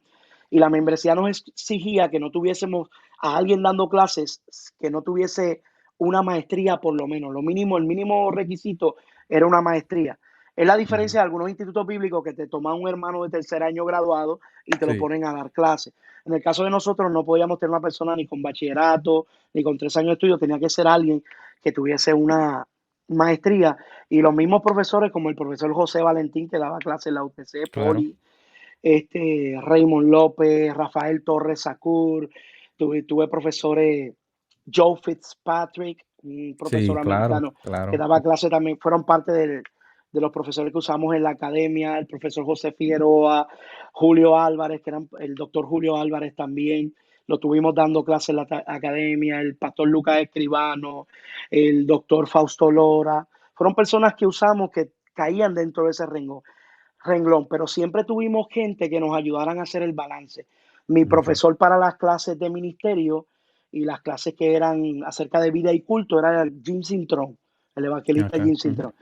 S2: y la membresía nos exigía que no tuviésemos a alguien dando clases que no tuviese una maestría por lo menos. Lo mínimo, el mínimo requisito era una maestría. Es la
S1: Ujú.
S2: diferencia de algunos institutos bíblicos que te toman un hermano de tercer año graduado y te lo
S1: Sí.
S2: ponen a dar clases. En el caso de nosotros no podíamos tener una persona ni con bachillerato, ni con 3 años de estudio, tenía que ser alguien que tuviese una maestría. Y los mismos profesores, como el profesor José Valentín, que daba clases en la UTC,
S1: Claro,
S2: Poli, Raymond López, Rafael Torres Sacur, tuve profesores, Joe Fitzpatrick, un
S1: sí,
S2: profesor
S1: claro,
S2: americano que
S1: claro.
S2: daba clase también, fueron parte de los profesores que usamos en la academia, el profesor José Figueroa, Julio Álvarez, que eran el doctor Julio Álvarez también, lo tuvimos dando clases en la academia, el pastor Lucas Escribano, el doctor Fausto Lora, fueron personas que usamos que caían dentro de ese rengo. renglón, pero siempre tuvimos gente que nos ayudaran a hacer el balance. Mi
S1: okey,
S2: profesor para las clases de ministerio y las clases que eran acerca de vida y culto era Jim Cintrón, el evangelista
S1: okey,
S2: Jim
S1: ujú,
S2: Cintrón.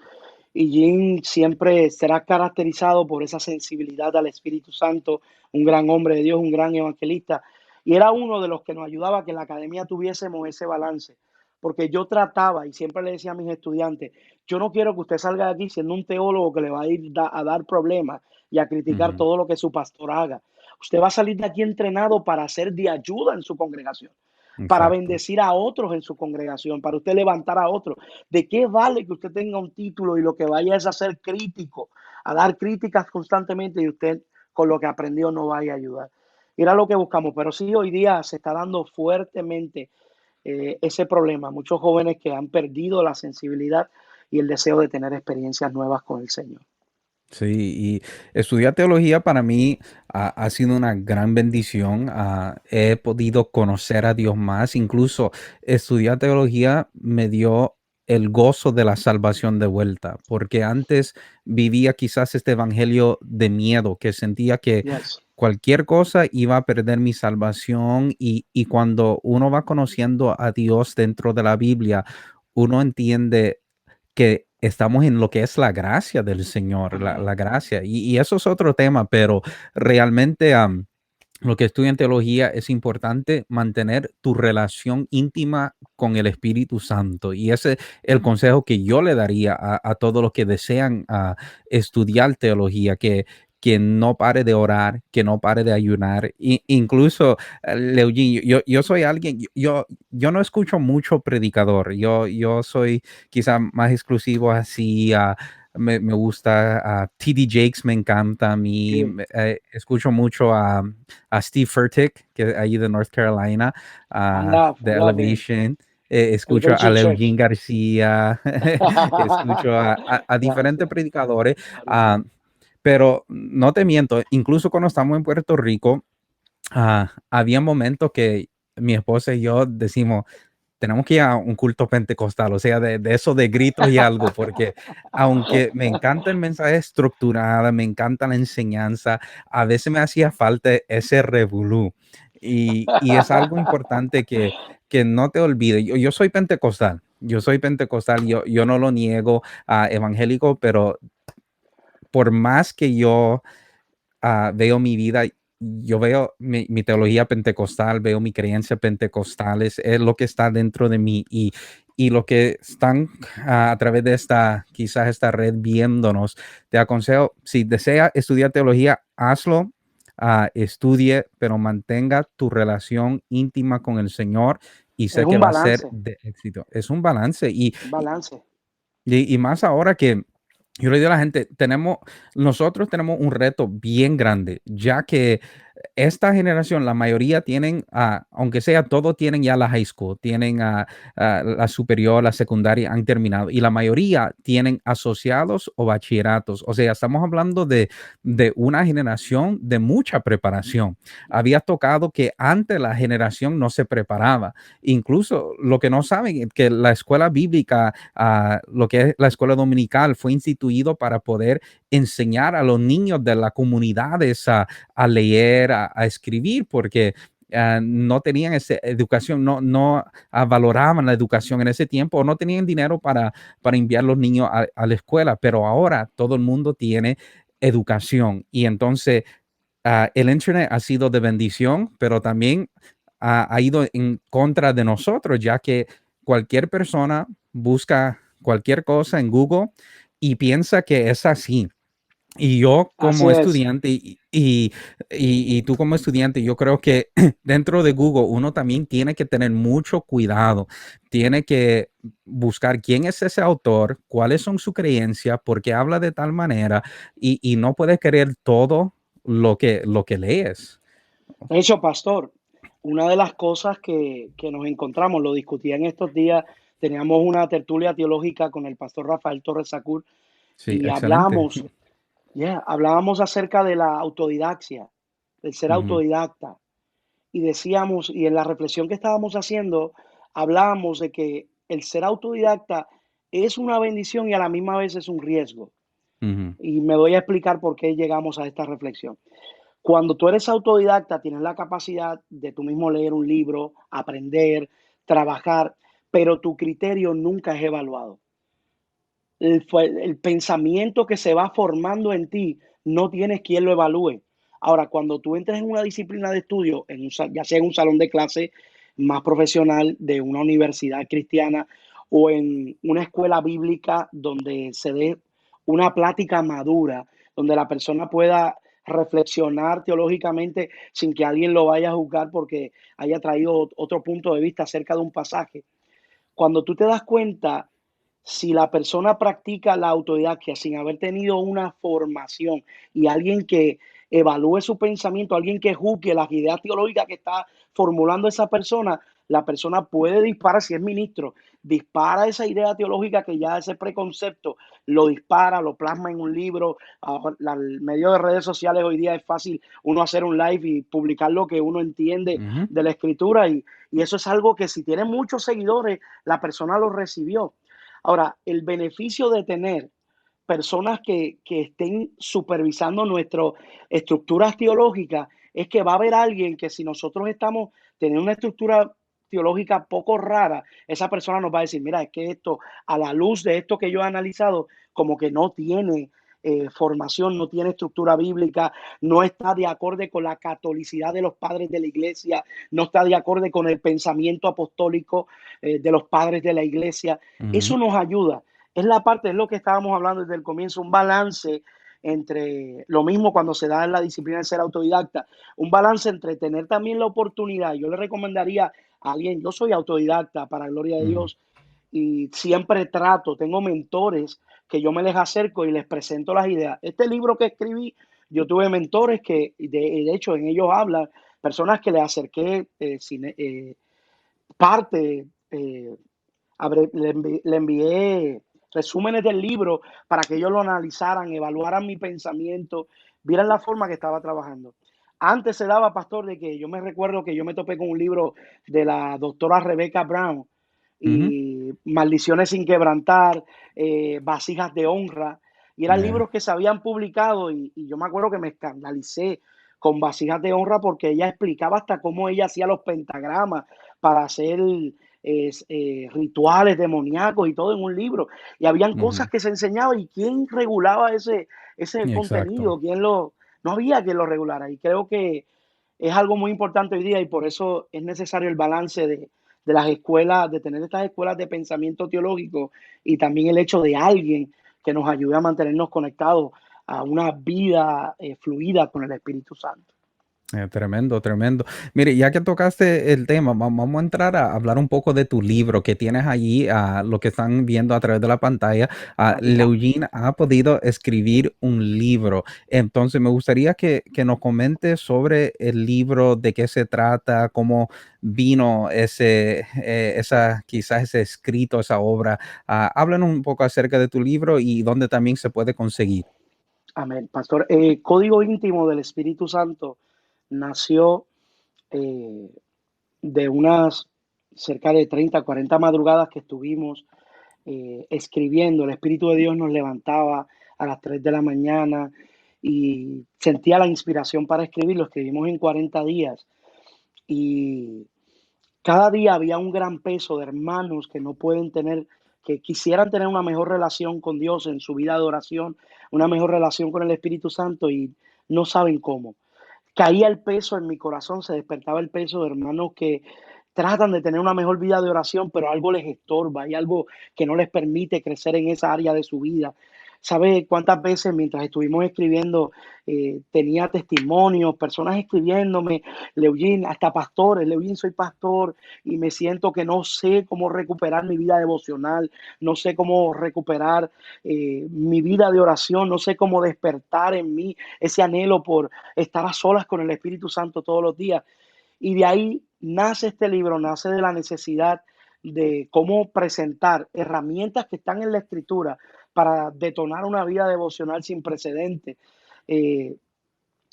S2: Y Jim siempre será caracterizado por esa sensibilidad al Espíritu Santo, un gran hombre de Dios, un gran evangelista. Y era uno de los que nos ayudaba a que en la academia tuviésemos ese balance. Porque yo trataba y siempre le decía a mis estudiantes, yo no quiero que usted salga de aquí siendo un teólogo que le va a ir a dar problemas y a criticar
S1: ujú,
S2: todo lo que su pastor haga. Usted va a salir de aquí entrenado para ser de ayuda en su congregación, para
S1: exacto.
S2: bendecir a otros en su congregación, para usted levantar a otros. ¿De qué vale que usted tenga un título y lo que vaya es a ser crítico, a dar críticas constantemente y usted con lo que aprendió no vaya a ayudar? Era lo que buscamos, pero sí hoy día se está dando fuertemente ese problema. Muchos jóvenes que han perdido la sensibilidad y el deseo de tener experiencias nuevas con el Señor.
S1: Sí, y estudiar teología para mí ha sido una gran bendición. He podido conocer a Dios más. Incluso estudiar teología me dio el gozo de la salvación de vuelta, porque antes vivía quizás este evangelio de miedo, que sentía que
S2: Yes.
S1: cualquier cosa iba a perder mi salvación y cuando uno va conociendo a Dios dentro de la Biblia, uno entiende que estamos en lo que es la gracia del Señor, la
S2: Amén.
S1: gracia. Y eso es otro tema, pero realmente lo que estudia en teología es importante mantener tu relación íntima con el Espíritu Santo. Y ese es el consejo que yo le daría a todos los que desean estudiar teología, que no pare de orar, que no pare de ayunar. Incluso, Leugene, yo soy alguien, yo no escucho mucho predicador, yo soy quizá más exclusivo así me gusta TD Jakes, me encanta a mí,
S2: Good.
S1: escucho mucho a Steve Furtick, que ahí de North Carolina,
S2: I
S1: de
S2: love him.
S1: Elevation. Escucho a
S2: Elevation
S1: Leugene
S2: Church.
S1: García, escucho a diferentes
S2: Gracias.
S1: predicadores,
S2: Saludos.
S1: ah, pero no te miento, incluso cuando estamos en Puerto Rico, había momentos que mi esposa y yo decimos, tenemos que ir a un culto pentecostal, o sea, de eso de gritos y algo, porque aunque me encanta el mensaje estructurado, me encanta la enseñanza, a veces me hacía falta ese revolú. Y es algo importante que no te olvides. Yo soy pentecostal, yo no lo niego a evangélico, pero por más que yo veo mi vida, yo veo mi teología pentecostal, veo mi creencia pentecostal, es lo que está dentro de mí y lo que están a través de quizás esta red viéndonos, te aconsejo, si desea estudiar teología, hazlo, estudie, pero mantenga tu relación íntima con el Señor y
S2: Es
S1: sé que
S2: un
S1: va a ser
S2: balance,
S1: de éxito. Es un balance
S2: un balance.
S1: y más ahora que yo le digo a la gente, nosotros tenemos un reto bien grande, ya que esta generación, la mayoría tienen, aunque sea todos tienen ya la high school, tienen la superior, la secundaria, han terminado, y la mayoría tienen asociados o bachilleratos. O sea, estamos hablando de una generación de mucha preparación. Había tocado que antes la generación no se preparaba. Incluso lo que no saben es que la escuela bíblica, lo que es la escuela dominical, fue instituido para poder enseñar a los niños de las comunidades a leer, a escribir, porque no tenían esa educación, no valoraban la educación en ese tiempo, o no tenían dinero para enviar los niños a la escuela, pero ahora todo el mundo tiene educación y entonces el Internet ha sido de bendición, pero también ha ido en contra de nosotros, ya que cualquier persona busca cualquier cosa en Google y piensa que es así. Y yo
S2: Así
S1: como
S2: es.
S1: estudiante y tú como estudiante, yo creo que dentro de Google uno también tiene que tener mucho cuidado, tiene que buscar quién es ese autor, cuáles son sus creencias, por qué habla de tal manera y no puedes creer todo lo que lees.
S2: De hecho, pastor, una de las cosas que nos encontramos, lo discutía en estos días, teníamos una tertulia teológica con el pastor Rafael Torres Sacur
S1: Sí,
S2: y
S1: excelente.
S2: hablábamos acerca de la autodidaxia, del ser
S1: Ujú,
S2: autodidacta. Y decíamos, y en la reflexión que estábamos haciendo, hablábamos de que el ser autodidacta es una bendición y a la misma vez es un riesgo.
S1: Ujú,
S2: Y me voy a explicar por qué llegamos a esta reflexión. Cuando tú eres autodidacta, tienes la capacidad de tú mismo leer un libro, aprender, trabajar, pero tu criterio nunca es evaluado. El pensamiento que se va formando en ti, no tienes quien lo evalúe. Ahora, cuando tú entres en una disciplina de estudio, ya sea en un salón de clase más profesional de una universidad cristiana o en una escuela bíblica donde se dé una plática madura, donde la persona pueda reflexionar teológicamente sin que alguien lo vaya a juzgar porque haya traído otro punto de vista acerca de un pasaje. Cuando tú te das cuenta, si la persona practica la autodidactia sin haber tenido una formación y alguien que evalúe su pensamiento, alguien que juzgue las ideas teológicas que está formulando esa persona, la persona puede disparar, si es ministro, dispara esa idea teológica que ya ese preconcepto lo dispara, lo plasma en un libro. El medio de redes sociales hoy día es fácil uno hacer un live y publicar lo que uno entiende
S1: ujú,
S2: de la escritura y eso es algo que si tiene muchos seguidores, la persona lo recibió. Ahora, el beneficio de tener personas que estén supervisando nuestras estructuras teológicas es que va a haber alguien que si nosotros estamos teniendo una estructura teológica poco rara, esa persona nos va a decir, mira, es que esto, a la luz de esto que yo he analizado, como que no tiene formación, no tiene estructura bíblica, no está de acorde con la catolicidad de los padres de la iglesia, no está de acorde con el pensamiento apostólico de los padres de la iglesia.
S1: ujú.
S2: Eso nos ayuda. Es la parte, es lo que estábamos hablando desde el comienzo, un balance entre lo mismo cuando se da en la disciplina de ser autodidacta, un balance entre tener también la oportunidad. Yo le recomendaría a alguien, yo soy autodidacta para gloria de
S1: Ujú,
S2: Dios y siempre tengo mentores que yo me les acerco y les presento las ideas. Este libro que escribí, yo tuve mentores que de hecho en ellos hablan personas que les acerqué parte, le envié resúmenes del libro para que ellos lo analizaran, evaluaran mi pensamiento, vieran la forma que estaba trabajando. Antes se daba, pastor, de que yo me recuerdo que yo me topé con un libro de la doctora Rebecca Brown
S1: ujú.
S2: y Maldiciones sin quebrantar, Vasijas de honra, y eran
S1: Yeah.
S2: libros que se habían publicado y yo me acuerdo que me escandalicé con Vasijas de honra porque ella explicaba hasta cómo ella hacía los pentagramas para hacer rituales demoníacos y todo en un libro. Y habían cosas
S1: Ujú.
S2: que se enseñaban y quién regulaba ese
S1: Exacto.
S2: contenido, no había quien lo regulara. Y creo que es algo muy importante hoy día y por eso es necesario el balance de las escuelas, de tener estas escuelas de pensamiento teológico y también el hecho de alguien que nos ayude a mantenernos conectados a una vida fluida con el Espíritu Santo.
S1: Tremendo, tremendo. Mire, ya que tocaste el tema, vamos a entrar a hablar un poco de tu libro que tienes allí, lo que están viendo a través de la pantalla.
S2: Platica.
S1: Leugene ha podido escribir un libro. Entonces, me gustaría que nos comentes sobre el libro, de qué se trata, cómo vino quizás ese escrito, esa obra. Háblanos un poco acerca de tu libro y dónde también se puede conseguir.
S2: Amén. Pastor, Código Íntimo del Espíritu Santo nació eh, de unas cerca de 30, 40 madrugadas que estuvimos escribiendo. El Espíritu de Dios nos levantaba a las 3 de la mañana y sentía la inspiración para escribir. Lo escribimos en 40 días y cada día había un gran peso de hermanos que no pueden tener, que quisieran tener una mejor relación con Dios en su vida de oración, una mejor relación con el Espíritu Santo y no saben cómo. Caía el peso en mi corazón, se despertaba el peso de hermanos que tratan de tener una mejor vida de oración, pero algo les estorba, hay algo que no les permite crecer en esa área de su vida. ¿Sabe cuántas veces mientras estuvimos escribiendo tenía testimonios, personas escribiéndome, Leugín, hasta pastores, Leugín, soy pastor y me siento que no sé cómo recuperar mi vida devocional, no sé cómo recuperar mi vida de oración, no sé cómo despertar en mí ese anhelo por estar a solas con el Espíritu Santo todos los días. Y de ahí nace este libro, nace de la necesidad de cómo presentar herramientas que están en la Escritura para detonar una vida devocional sin precedentes. Eh,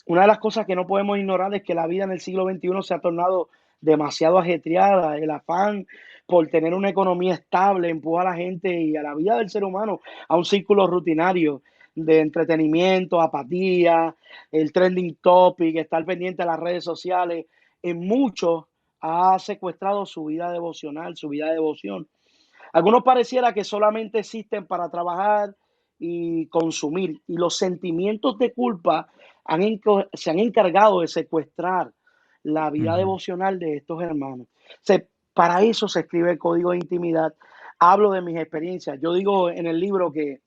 S2: una de las cosas que no podemos ignorar es que la vida en el siglo XXI se ha tornado demasiado ajetreada. El afán por tener una economía estable empuja a la gente y a la vida del ser humano a un círculo rutinario de entretenimiento, apatía, el trending topic, estar pendiente de las redes sociales, en muchos ha secuestrado su vida devocional, su vida de devoción. Algunos pareciera que solamente existen para trabajar y consumir, y los sentimientos de culpa se han encargado de secuestrar la vida
S1: Ujú.
S2: devocional de estos hermanos. Para eso se escribe el código de intimidad. Hablo de mis experiencias. Yo digo en el libro que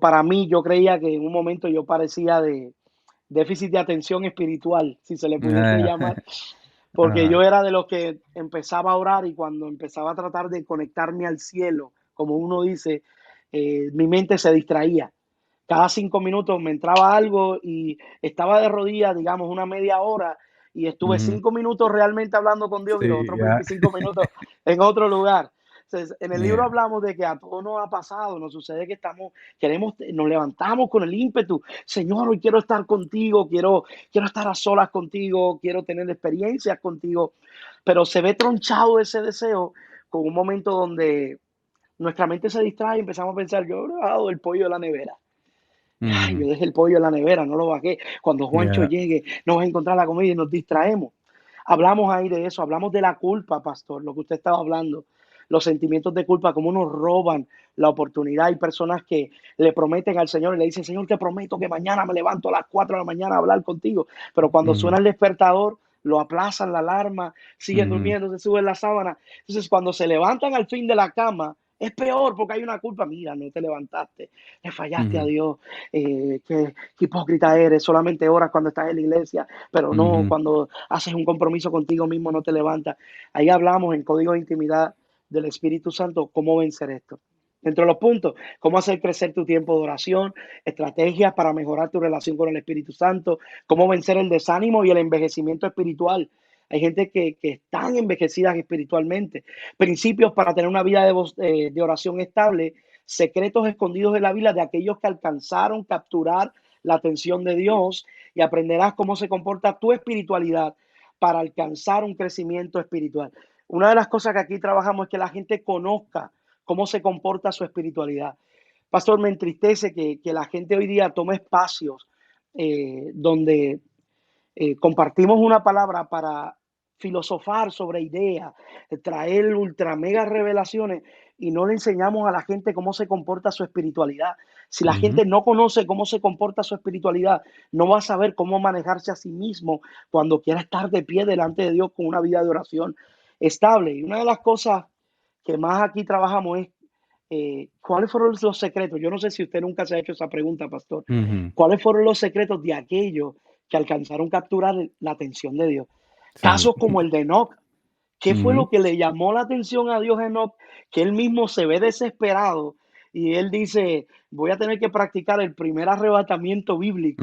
S2: para mí, yo creía que en un momento yo parecía de déficit de atención espiritual, si se le pudiese llamar, porque
S1: Ajá.
S2: yo era de los que empezaba a orar y cuando empezaba a tratar de conectarme al cielo, como uno dice, mi mente se distraía. Cada 5 minutos me entraba algo y estaba de rodillas, digamos, una media hora y estuve
S1: Ujú.
S2: 5 minutos realmente hablando con Dios y los
S1: Sí,
S2: otros
S1: ya.
S2: 25 minutos en otro lugar. Entonces, en el libro
S1: Yeah.
S2: hablamos de que a todos nos ha pasado, nos sucede que nos levantamos con el ímpetu, Señor, hoy quiero estar contigo, quiero estar a solas contigo, quiero tener experiencias contigo, pero se ve tronchado ese deseo con un momento donde nuestra mente se distrae y empezamos a pensar, yo he dejado el pollo de la nevera. Ay,
S1: Ujú.
S2: yo dejé el pollo en la nevera, no lo bajé. Cuando Juancho
S1: Yeah.
S2: llegue, nos va a encontrar la comida y nos distraemos. Hablamos ahí de eso, hablamos de la culpa, pastor, lo que usted estaba hablando. Los sentimientos de culpa, cómo nos roban la oportunidad. Hay personas que le prometen al Señor y le dicen, Señor, te prometo que mañana me levanto a las 4 de la mañana a hablar contigo. Pero cuando
S1: Ujú.
S2: suena el despertador, lo aplazan la alarma, siguen
S1: Ujú.
S2: durmiendo, se suben la sábana. Entonces, cuando se levantan al fin de la cama, es peor porque hay una culpa. Mira, no te levantaste, le fallaste a
S1: Ujú.
S2: Dios, qué hipócrita eres, solamente oras cuando estás en la iglesia, pero no
S1: Ujú.
S2: cuando haces un compromiso contigo mismo, no te levantas. Ahí hablamos en código de intimidad del Espíritu Santo, cómo vencer esto. Dentro de los puntos, cómo hacer crecer tu tiempo de oración, estrategias para mejorar tu relación con el Espíritu Santo, cómo vencer el desánimo y el envejecimiento espiritual. Hay gente que están envejecidas espiritualmente. Principios para tener una vida de oración estable, secretos escondidos en la Biblia de aquellos que alcanzaron capturar la atención de Dios y aprenderás cómo se comporta tu espiritualidad para alcanzar un crecimiento espiritual. Una de las cosas que aquí trabajamos es que la gente conozca cómo se comporta su espiritualidad. Pastor, me entristece que la gente hoy día tome espacios donde compartimos una palabra para filosofar sobre ideas, traer ultra mega revelaciones y no le enseñamos a la gente cómo se comporta su espiritualidad. Si la
S1: Ujú.
S2: gente no conoce cómo se comporta su espiritualidad, no va a saber cómo manejarse a sí mismo cuando quiera estar de pie delante de Dios con una vida de oración estable. Y una de las cosas que más aquí trabajamos es cuáles fueron los secretos. Yo no sé si usted nunca se ha hecho esa pregunta, pastor.
S1: Ujú.
S2: ¿Cuáles fueron los secretos de aquellos que alcanzaron capturar la atención de Dios?
S1: Sí.
S2: Casos como el de Enoch. ¿Qué fue
S1: Ujú.
S2: lo que le llamó la atención a Dios a Enoch? Que él mismo se ve desesperado y él dice, voy a tener que practicar el primer arrebatamiento bíblico.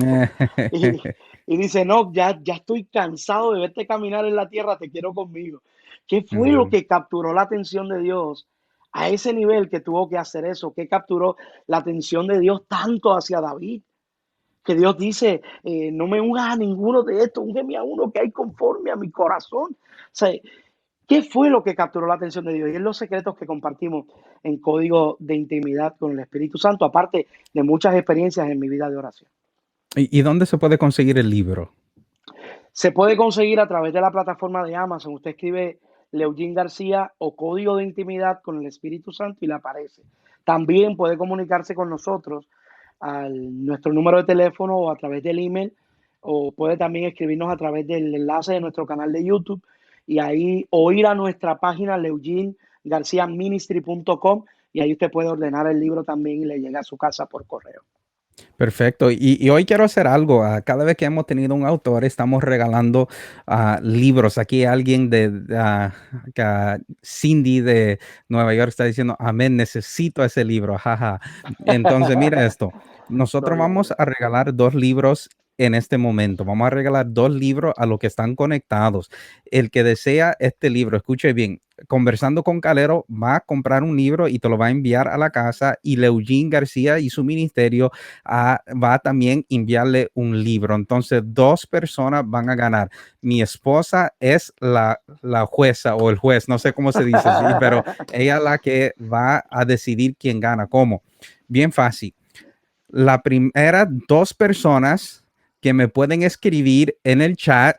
S2: Y, y dice, Enoch, ya estoy cansado de verte caminar en la tierra, te quiero conmigo. ¿Qué fue lo
S1: Ujú.
S2: que capturó la atención de Dios a ese nivel que tuvo que hacer eso? ¿Qué capturó la atención de Dios tanto hacia David? Que Dios dice, no me ungas a ninguno de estos, úngeme a uno que hay conforme a mi corazón. O sea, ¿qué fue lo que capturó la atención de Dios? Y es los secretos que compartimos en código de intimidad con el Espíritu Santo, aparte de muchas experiencias en mi vida de oración.
S1: ¿Y dónde se puede conseguir el libro?
S2: Se puede conseguir a través de la plataforma de Amazon. Usted escribe Leugín García o código de intimidad con el Espíritu Santo y le aparece. También puede comunicarse con nosotros a nuestro número de teléfono o a través del email, o puede también escribirnos a través del enlace de nuestro canal de YouTube y ahí o ir a nuestra página leugingarciaministry.com y ahí usted puede ordenar el libro también y le llega a su casa por correo.
S1: Perfecto. Y hoy quiero hacer algo. Cada vez que hemos tenido un autor, estamos regalando libros. Aquí alguien Cindy de Nueva York está diciendo, amén, necesito ese libro. Jaja. Entonces, mira esto. Nosotros
S2: Gloria a
S1: vamos
S2: Dios.
S1: a regalar 2 libros en este momento. Vamos a regalar 2 libros a los que están conectados. El que desea este libro, escuche bien, Conversando con Calero va a comprar un libro y te lo va a enviar a la casa y Leugín García y su ministerio va a también enviarle un libro. Entonces, 2 personas van a ganar. Mi esposa es la jueza o el juez, no sé cómo se dice, sí, pero ella es la que va a decidir quién gana. ¿Cómo? Bien fácil. la primera dos personas que me pueden escribir en el chat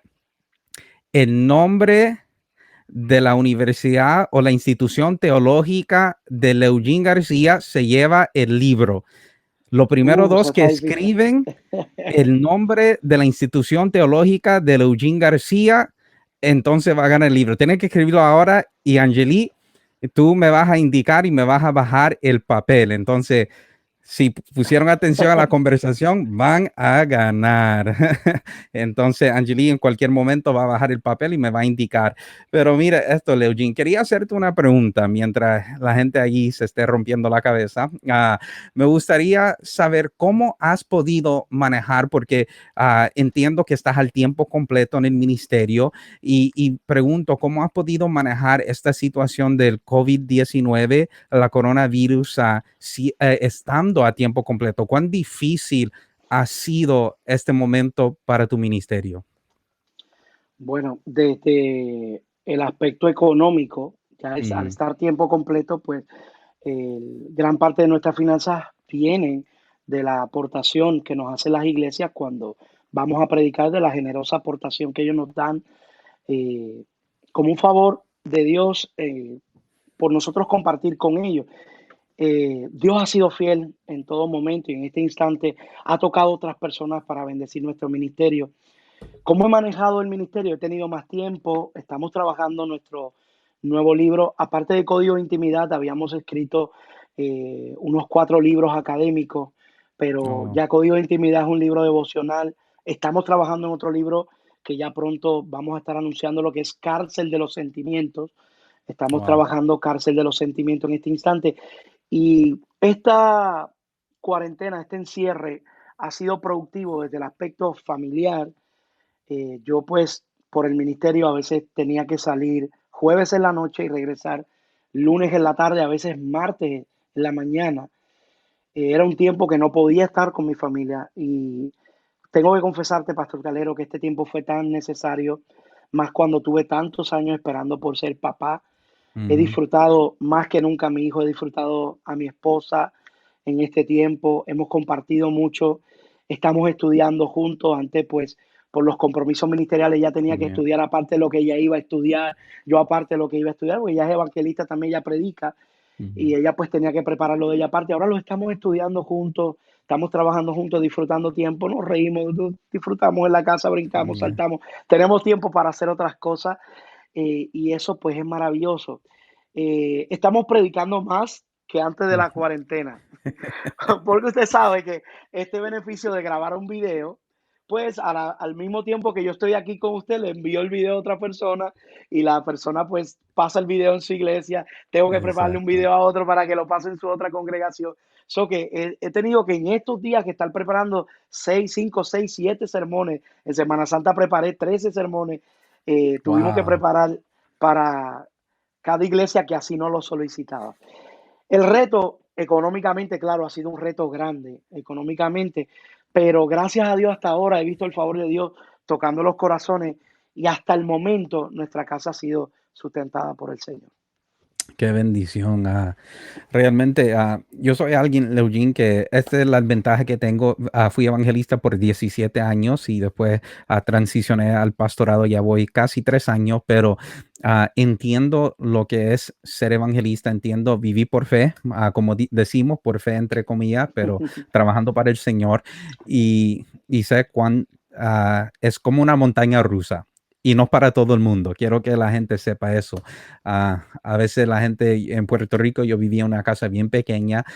S1: el nombre de la universidad o la institución teológica de Eugene García se lleva el libro. Los primeros
S2: Eso
S1: dos que
S2: está difícil.
S1: escriben el nombre de la institución teológica de Eugene García, entonces va a ganar el libro. Tienes que escribirlo ahora y Angeli, tú me vas a indicar y me vas a bajar el papel. Entonces, si pusieron atención a la conversación, van a ganar. Entonces, Angeli en cualquier momento va a bajar el papel y me va a indicar. Pero mira esto, Eugene, quería hacerte una pregunta mientras la gente allí se esté rompiendo la cabeza. Me gustaría saber cómo has podido manejar, porque entiendo que estás al tiempo completo en el ministerio y pregunto, ¿cómo has podido manejar esta situación del COVID-19, la coronavirus, estando a tiempo completo? ¿Cuán difícil ha sido este momento para tu ministerio?
S2: Bueno, desde el aspecto económico, ya es, al
S1: Ujú.
S2: estar tiempo completo, pues gran parte de nuestras finanzas vienen de la aportación que nos hacen las iglesias cuando vamos a predicar, de la generosa aportación que ellos nos dan eh, como un favor de Dios por nosotros compartir con ellos. Dios ha sido fiel en todo momento y en este instante ha tocado a otras personas para bendecir nuestro ministerio. ¿Cómo he manejado el ministerio? He tenido más tiempo, estamos trabajando nuestro nuevo libro. Aparte de Código de Intimidad, habíamos escrito unos 4 libros académicos, pero
S1: Oh,
S2: ya Código de Intimidad es un libro devocional. Estamos trabajando en otro libro que ya pronto vamos a estar anunciando, lo que es Cárcel de los Sentimientos. Estamos
S1: wow.
S2: trabajando Cárcel de los Sentimientos en este instante. Y esta cuarentena, este encierre, ha sido productivo desde el aspecto familiar. Yo pues por el ministerio a veces tenía que salir jueves en la noche y regresar lunes en la tarde, a veces martes en la mañana. Era un tiempo que no podía estar con mi familia y tengo que confesarte, Pastor Calero, que este tiempo fue tan necesario, más cuando tuve tantos años esperando por ser papá. He
S1: Ujú.
S2: disfrutado más que nunca a mi hijo, he disfrutado a mi esposa en este tiempo, hemos compartido mucho, estamos estudiando juntos. Antes, pues, por los compromisos ministeriales, ella tenía que
S1: Yeah.
S2: estudiar aparte de lo que ella iba a estudiar, yo aparte de lo que iba a estudiar, porque ella es evangelista, también ella predica, y
S1: Ujú.
S2: ella pues tenía que prepararlo de ella aparte. Ahora lo estamos estudiando juntos, estamos trabajando juntos, disfrutando tiempo, nos reímos, disfrutamos en la casa, brincamos,
S1: Yeah.
S2: saltamos, tenemos tiempo para hacer otras cosas y eso pues es maravilloso. Estamos predicando más que antes de la
S1: Ujú.
S2: cuarentena, porque usted sabe que este beneficio de grabar un video, pues al mismo tiempo que yo estoy aquí con usted, le envío el video a otra persona y la persona pues pasa el video en su iglesia, tengo que prepararle un
S1: Exacto.
S2: video a otro para que lo pase en su otra congregación. So que he tenido que en estos días que estar preparando 6, 5, 6, 7 sermones, en Semana Santa preparé 13 sermones, tuvimos que
S1: Wow.
S2: preparar para cada iglesia que así no lo solicitaba. El reto económicamente, claro, ha sido un reto grande económicamente, pero gracias a Dios hasta ahora he visto el favor de Dios tocando los corazones y hasta el momento nuestra casa ha sido sustentada por el Señor.
S1: Qué bendición. Realmente, yo soy alguien, Eugene, que esta es la ventaja que tengo. Fui evangelista por 17 años y después transicioné al pastorado, ya voy casi 3 años, pero entiendo lo que es ser evangelista, entiendo vivir por fe, como decimos, por fe entre comillas, pero trabajando para el Señor y sé cuán es como una montaña rusa. Y no para todo el mundo. Quiero que la gente sepa eso. A veces la gente en Puerto Rico, yo vivía en una casa bien pequeña,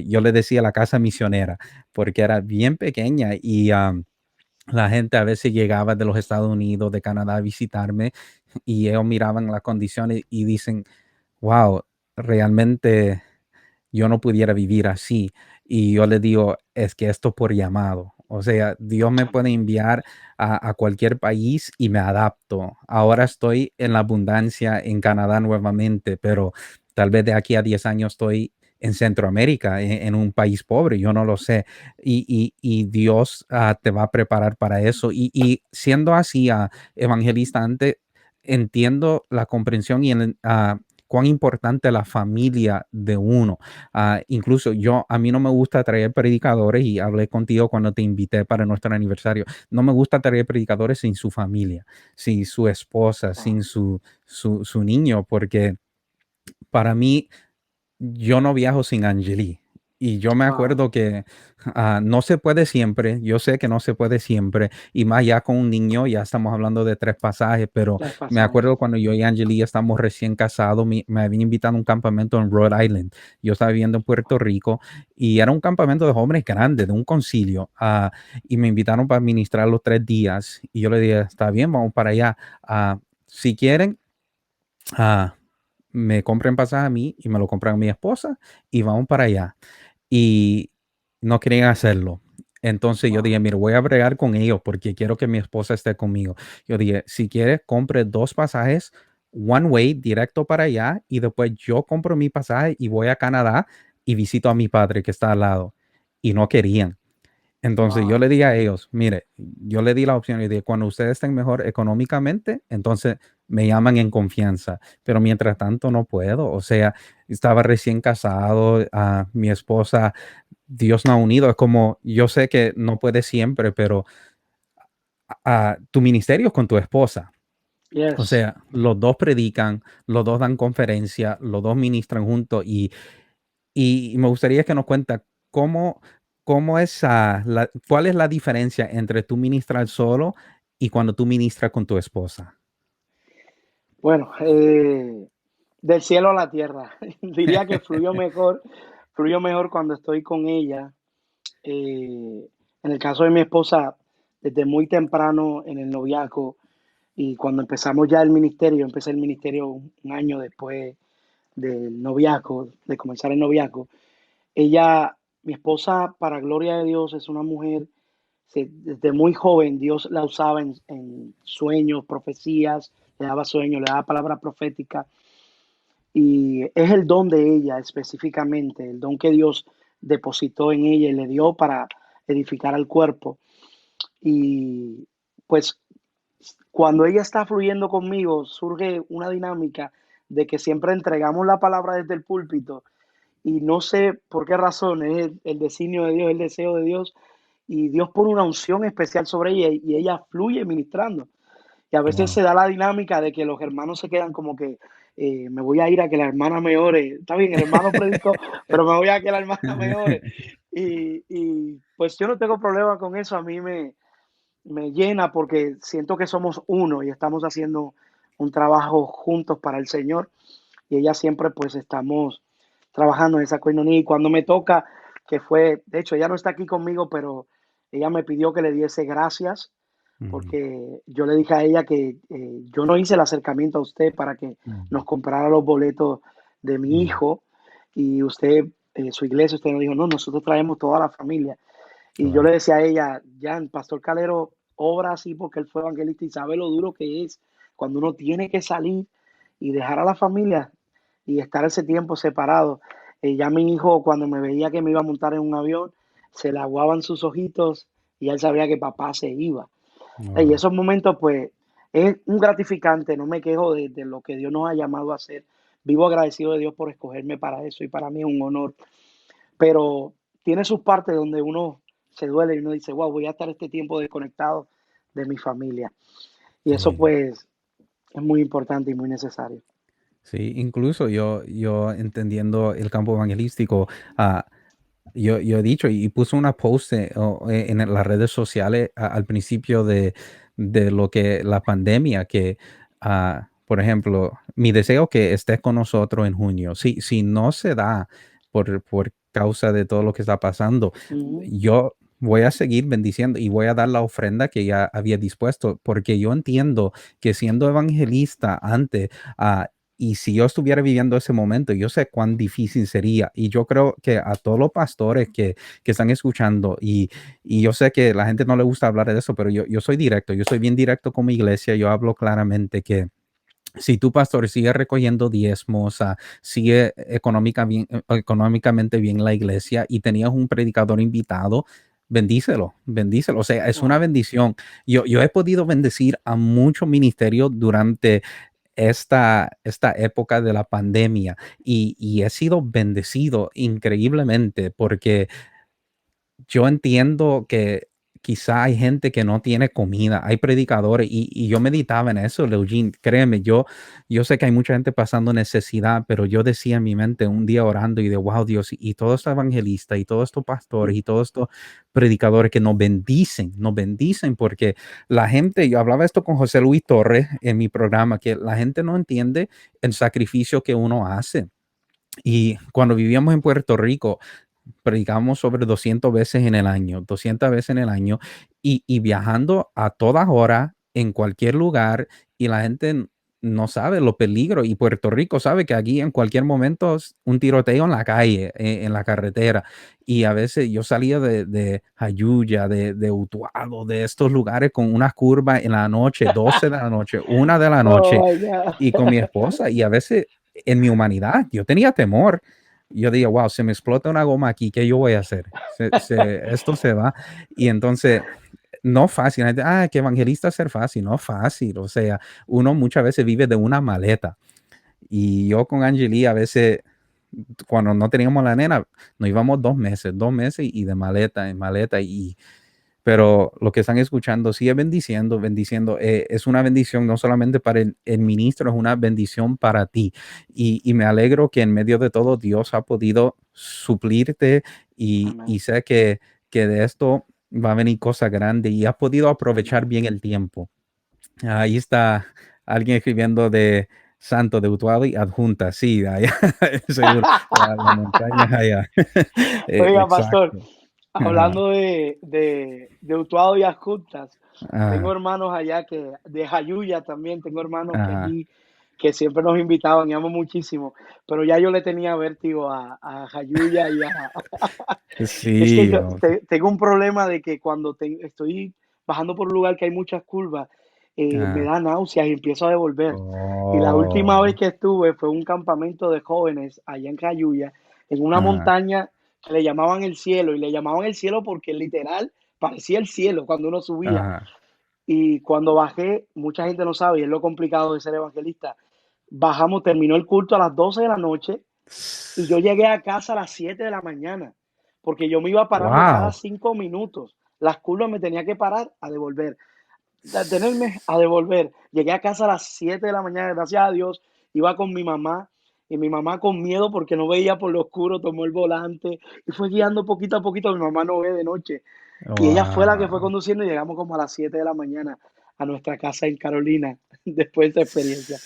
S1: yo le decía la casa misionera, porque era bien pequeña y la gente a veces llegaba de los Estados Unidos, de Canadá a visitarme y ellos miraban las condiciones y dicen, wow, realmente yo no pudiera vivir así. Y yo le digo, es que esto por llamado. O sea, Dios me puede
S2: Amén.
S1: enviar a cualquier país y me adapto. Ahora estoy en la abundancia en Canadá nuevamente, pero tal vez de aquí a 10 años estoy en Centroamérica, en un país pobre, yo no lo sé. Y Dios te va a preparar para eso. Y siendo así, evangelista, antes entiendo la comprensión y cuán importante la familia de uno. Incluso a mí no me gusta traer predicadores y hablé contigo cuando te invité para nuestro aniversario. No me gusta traer predicadores sin su familia, sin su esposa,
S2: Wow,
S1: sin su niño, porque para mí yo no viajo sin Angeli. Y yo me
S2: wow,
S1: acuerdo que no se puede siempre, yo sé que no se puede siempre, y más ya con un niño, ya estamos hablando de 3 pasajes, pero
S2: tres
S1: me
S2: pasajes.
S1: acuerdo cuando yo y Angeli estamos recién casados, me habían invitado a un campamento en Rhode Island. Yo estaba viviendo en Puerto Rico y era un campamento de jóvenes grandes, de un concilio, y me invitaron para ministrar los 3 días. Y yo le dije, está bien, vamos para allá. Si quieren, ah, me compren pasaje a mí y me lo compran a mi esposa y vamos para allá. Y no querían hacerlo. Entonces yo
S2: Wow,
S1: dije, mira, voy a bregar con ellos porque quiero que mi esposa esté conmigo. Yo dije, si quieres, compre 2 pasajes, one way, directo para allá, y después yo compro mi pasaje y voy a Canadá y visito a mi padre que está al lado. Y no querían. Entonces yo
S2: wow.
S1: le dije a ellos, mire, yo le di la opción y dije, cuando ustedes estén mejor económicamente, entonces me llaman en confianza, pero mientras tanto no puedo. O sea, estaba recién casado, a mi esposa, Dios nos ha unido. Es como, yo sé que no puede siempre, pero tu ministerio es con tu esposa. O
S2: Yes.
S1: sea, los dos predican, los dos dan conferencia, los dos ministran juntos y me gustaría que nos cuenta cómo, cuál es la diferencia entre tú ministrar solo y cuando tú ministras con tu esposa.
S2: Bueno, del cielo a la tierra. Diría que fluyó mejor cuando estoy con ella. En el caso de mi esposa, desde muy temprano en el noviazgo y cuando empezamos ya el ministerio, empecé el ministerio un año después del noviazgo, de comenzar el noviazgo. Ella, mi esposa, para gloria de Dios, es una mujer, desde muy joven Dios la usaba en sueños, profecías, le daba sueños, le daba palabra profética. Y es el don de ella específicamente, el don que Dios depositó en ella y le dio para edificar al cuerpo. Y pues cuando ella está fluyendo conmigo, surge una dinámica de que siempre entregamos la palabra desde el púlpito y no sé por qué razón, es el designio de Dios, el deseo de Dios, y Dios pone una unción especial sobre ella y ella fluye ministrando. Y a veces
S1: Wow.
S2: se da la dinámica de que los hermanos se quedan como que me voy a ir a que la hermana me ore. Está bien, el hermano predicó, pero me voy a que la hermana me ore. Y pues yo no tengo problema con eso, a mí me llena porque siento que somos uno y estamos haciendo un trabajo juntos para el Señor y ella siempre pues estamos trabajando en esa coinonía y cuando me toca, que fue, de hecho ella no está aquí conmigo, pero ella me pidió que le diese gracias
S1: Ujú,
S2: porque yo le dije a ella que yo no hice el acercamiento a usted para que
S1: ujú,
S2: nos comprara los boletos de mi
S1: ujú.
S2: hijo y usted, su iglesia, usted nos dijo, no, nosotros traemos toda la familia. Y yo le
S1: Wow.
S2: decía a ella, Jan, Pastor Calero obra así porque él fue evangelista y sabe lo duro que es cuando uno tiene que salir y dejar a la familia y estar ese tiempo separado. Ya mi hijo, cuando me veía que me iba a montar en un avión, se le aguaban sus ojitos y él sabía que papá se iba. Y
S1: Wow.
S2: esos momentos, pues, es un gratificante, no me quejo de lo que Dios nos ha llamado a hacer. Vivo agradecido de Dios por escogerme para eso y para mí es un honor. Pero tiene sus partes donde uno se duele y uno dice, wow, voy a estar este tiempo desconectado de mi familia. Y eso,
S1: Sí.
S2: pues, es muy importante y muy necesario.
S1: Sí, incluso yo entendiendo el campo evangelístico, ah, yo he dicho y puse una post en las redes sociales al principio de lo que la pandemia, que, por ejemplo, mi deseo que estés con nosotros en junio, si no se da por causa de todo lo que está pasando,
S2: Ujú.
S1: yo voy a seguir bendiciendo y voy a dar la ofrenda que ya había dispuesto, porque yo entiendo que siendo evangelista antes, y si yo estuviera viviendo ese momento, yo sé cuán difícil sería. Y yo creo que a todos los pastores que están escuchando, y yo sé que la gente no le gusta hablar de eso, pero yo soy directo, yo soy bien directo con mi iglesia, yo hablo claramente que si tu pastor sigue recogiendo diezmos, sigue económicamente bien la iglesia y tenías un predicador invitado, bendícelo, bendícelo. O sea, es una
S2: Wow.
S1: bendición. Yo he podido bendecir a muchos ministerios durante esta época de la pandemia y he sido bendecido increíblemente porque yo entiendo que quizá hay gente que no tiene comida, hay predicadores y yo meditaba en eso, Eugene, créeme, yo sé que hay mucha gente pasando necesidad, pero yo decía en mi mente un día orando y de wow, Dios, y todos estos evangelistas y todos estos pastores y todos estos predicadores que nos bendicen porque la gente, yo hablaba esto con José Luis Torres en mi programa, que la gente no entiende el sacrificio que uno hace. Y cuando vivíamos en Puerto Rico, predicamos sobre 200 veces en el año, 200 veces en el año, y viajando a todas horas, en cualquier lugar, y la gente no sabe los peligros. Y Puerto Rico sabe que aquí en cualquier momento un tiroteo en la calle, en la carretera. Y a veces yo salía de Jayuya, de Utuado, de estos lugares con una curva en la noche, 12 de la noche, 1 de la noche,
S2: Oh my God.
S1: y con mi esposa. Y a veces en mi humanidad, yo tenía temor. Yo digo, wow, se me explota una goma aquí, ¿qué yo voy a hacer? Esto se va. Y entonces, no fácil. La gente, que evangelista ser fácil, no fácil. O sea, uno muchas veces vive de una maleta. Y yo con Angeli a veces, cuando no teníamos la nena, nos íbamos 2 meses y de maleta en maleta. Pero lo que están escuchando sigue bendiciendo, bendiciendo. Es una bendición no solamente para el ministro, es una bendición para ti. Y me alegro que en medio de todo Dios ha podido suplirte y
S2: Amén.
S1: sé que de esto va a venir cosas grandes y has podido aprovechar
S2: Amén.
S1: bien el tiempo. Ahí está alguien escribiendo de Santo de Utuado y adjunta, sí, allá, seguro, la montaña es allá.
S2: Oiga, pastor,
S1: Exacto. Ajá,
S2: hablando de Utuado y Adjuntas, tengo
S1: ajá,
S2: hermanos allá que, de Jayuya también, tengo hermanos que
S1: ajá.
S2: allí que siempre nos invitaban y amo muchísimo, pero ya yo le tenía vértigo a Jayuya y a... Es que
S1: Sí,
S2: yo tengo un problema de que cuando estoy bajando por un lugar que hay muchas curvas, me
S1: ah,
S2: da náuseas y empiezo a devolver. Y la última vez
S1: oh,
S2: que estuve fue un campamento de jóvenes allá en Jayuya, en una
S1: ajá,
S2: montaña que le llamaban el cielo, y le llamaban el cielo porque literal parecía el cielo cuando uno subía.
S1: ajá.
S2: Y cuando bajé, mucha gente no sabe, y es lo complicado de ser evangelista, bajamos, terminó el culto a las 12 de la noche y yo llegué a casa a las 7 de la mañana, porque yo me iba parando cada
S1: Wow.
S2: 5 minutos. Las curvas me tenía que parar a devolver, a tenerme a devolver. Llegué a casa a las 7 de la mañana, gracias a Dios, iba con mi mamá y mi mamá con miedo porque no veía por lo oscuro, tomó el volante y fue guiando poquito a poquito, mi mamá no ve de noche. Y ella fue la que fue
S1: Wow.
S2: conduciendo y llegamos como a las 7 de la mañana a nuestra casa en Carolina después de esa experiencia.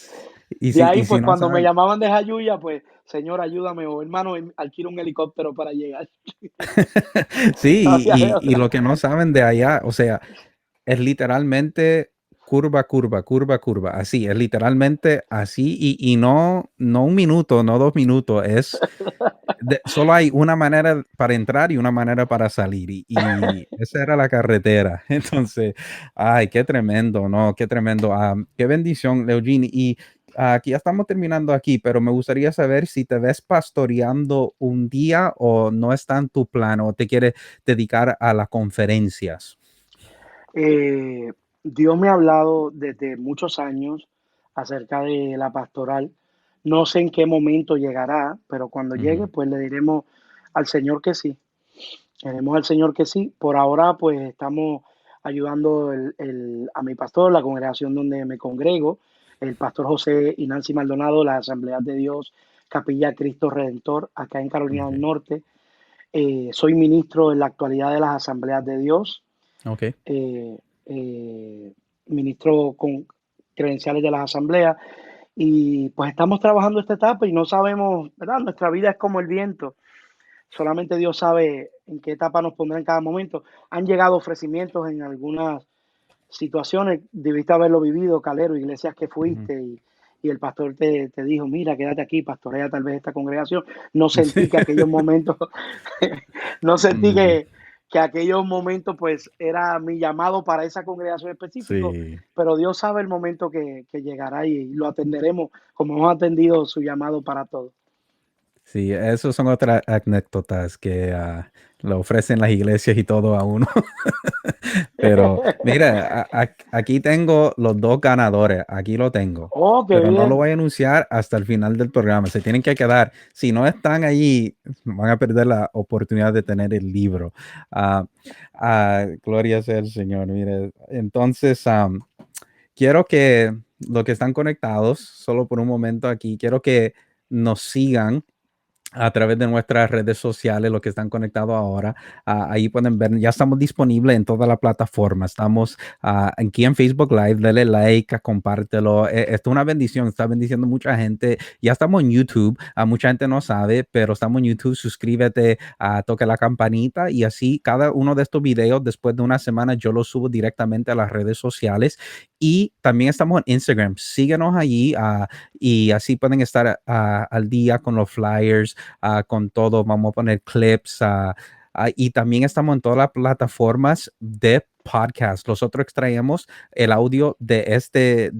S2: De ahí,
S1: Y si
S2: pues
S1: no
S2: cuando me
S1: saben,
S2: llamaban de Jayuya, pues, señor, ayúdame, o hermano, alquila un helicóptero para llegar.
S1: sí,
S2: Gracias a Dios.
S1: y lo que no saben de allá, o sea, es literalmente curva, curva, curva, curva, así, es literalmente así, y no 1 minuto, no 2 minutos, solo hay una manera para entrar y una manera para salir, y esa era la carretera. Entonces, ay, qué tremendo, ¿no? Qué tremendo. Qué bendición, Eugene. Y aquí ya estamos terminando aquí, pero me gustaría saber si te ves pastoreando un día o no está en tu plan o te quieres dedicar a las conferencias.
S2: Eh, Dios me ha hablado desde muchos años acerca de la pastoral. No sé en qué momento llegará, pero cuando llegue,
S1: Ujú.
S2: pues le diremos al Señor que sí. Le diremos al Señor que sí. Por ahora, pues estamos ayudando a mi pastor, la congregación donde me congrego, el pastor José y Nancy Maldonado, la Asamblea de Dios, Capilla Cristo Redentor, acá en Carolina del
S1: Okay.
S2: Norte. Soy ministro en la actualidad de las Asambleas de Dios,
S1: Okay.
S2: eh, eh, ministro con credenciales de las asambleas, y pues estamos trabajando esta etapa y no sabemos, ¿verdad? Nuestra vida es como el viento, solamente Dios sabe en qué etapa nos pondrá en cada momento. Han llegado ofrecimientos en algunas situaciones, debiste haberlo vivido, Calero, iglesias que
S1: Ujú.
S2: fuiste y el pastor te dijo, mira, quédate aquí, pastorea tal vez esta congregación. No sentí que aquellos momentos, no sentí
S1: Mm,
S2: que aquellos momentos pues era mi llamado para esa congregación específico,
S1: sí.
S2: pero Dios sabe el momento que llegará y lo atenderemos como hemos atendido su llamado para todos.
S1: Sí, esos son otras anécdotas que le ofrecen las iglesias y todo a uno. Pero mira, aquí tengo los dos ganadores, aquí lo tengo,
S2: Oh, qué
S1: pero no lo
S2: bien.
S1: voy a anunciar hasta el final del programa. Se tienen que quedar. Si no están allí, van a perder la oportunidad de tener el libro. Ah, Gloria sea el Señor. Mire, entonces quiero que los que están conectados, solo por un momento aquí, quiero que nos sigan a través de nuestras redes sociales, los que están conectados ahora. Ahí pueden ver, ya estamos disponibles en toda la plataforma. Estamos aquí en Facebook Live, dale like, compártelo. Esto es una bendición, está bendiciendo mucha gente. Ya estamos en YouTube, mucha gente no sabe, pero estamos en YouTube. Suscríbete, toca la campanita y así cada uno de estos videos, después de una semana, yo los subo directamente a las redes sociales. Y también estamos en Instagram. Síguenos allí y así pueden estar al día con los flyers, con todo. Vamos a poner clips y también estamos en todas las plataformas de podcast. Nosotros extraemos el audio de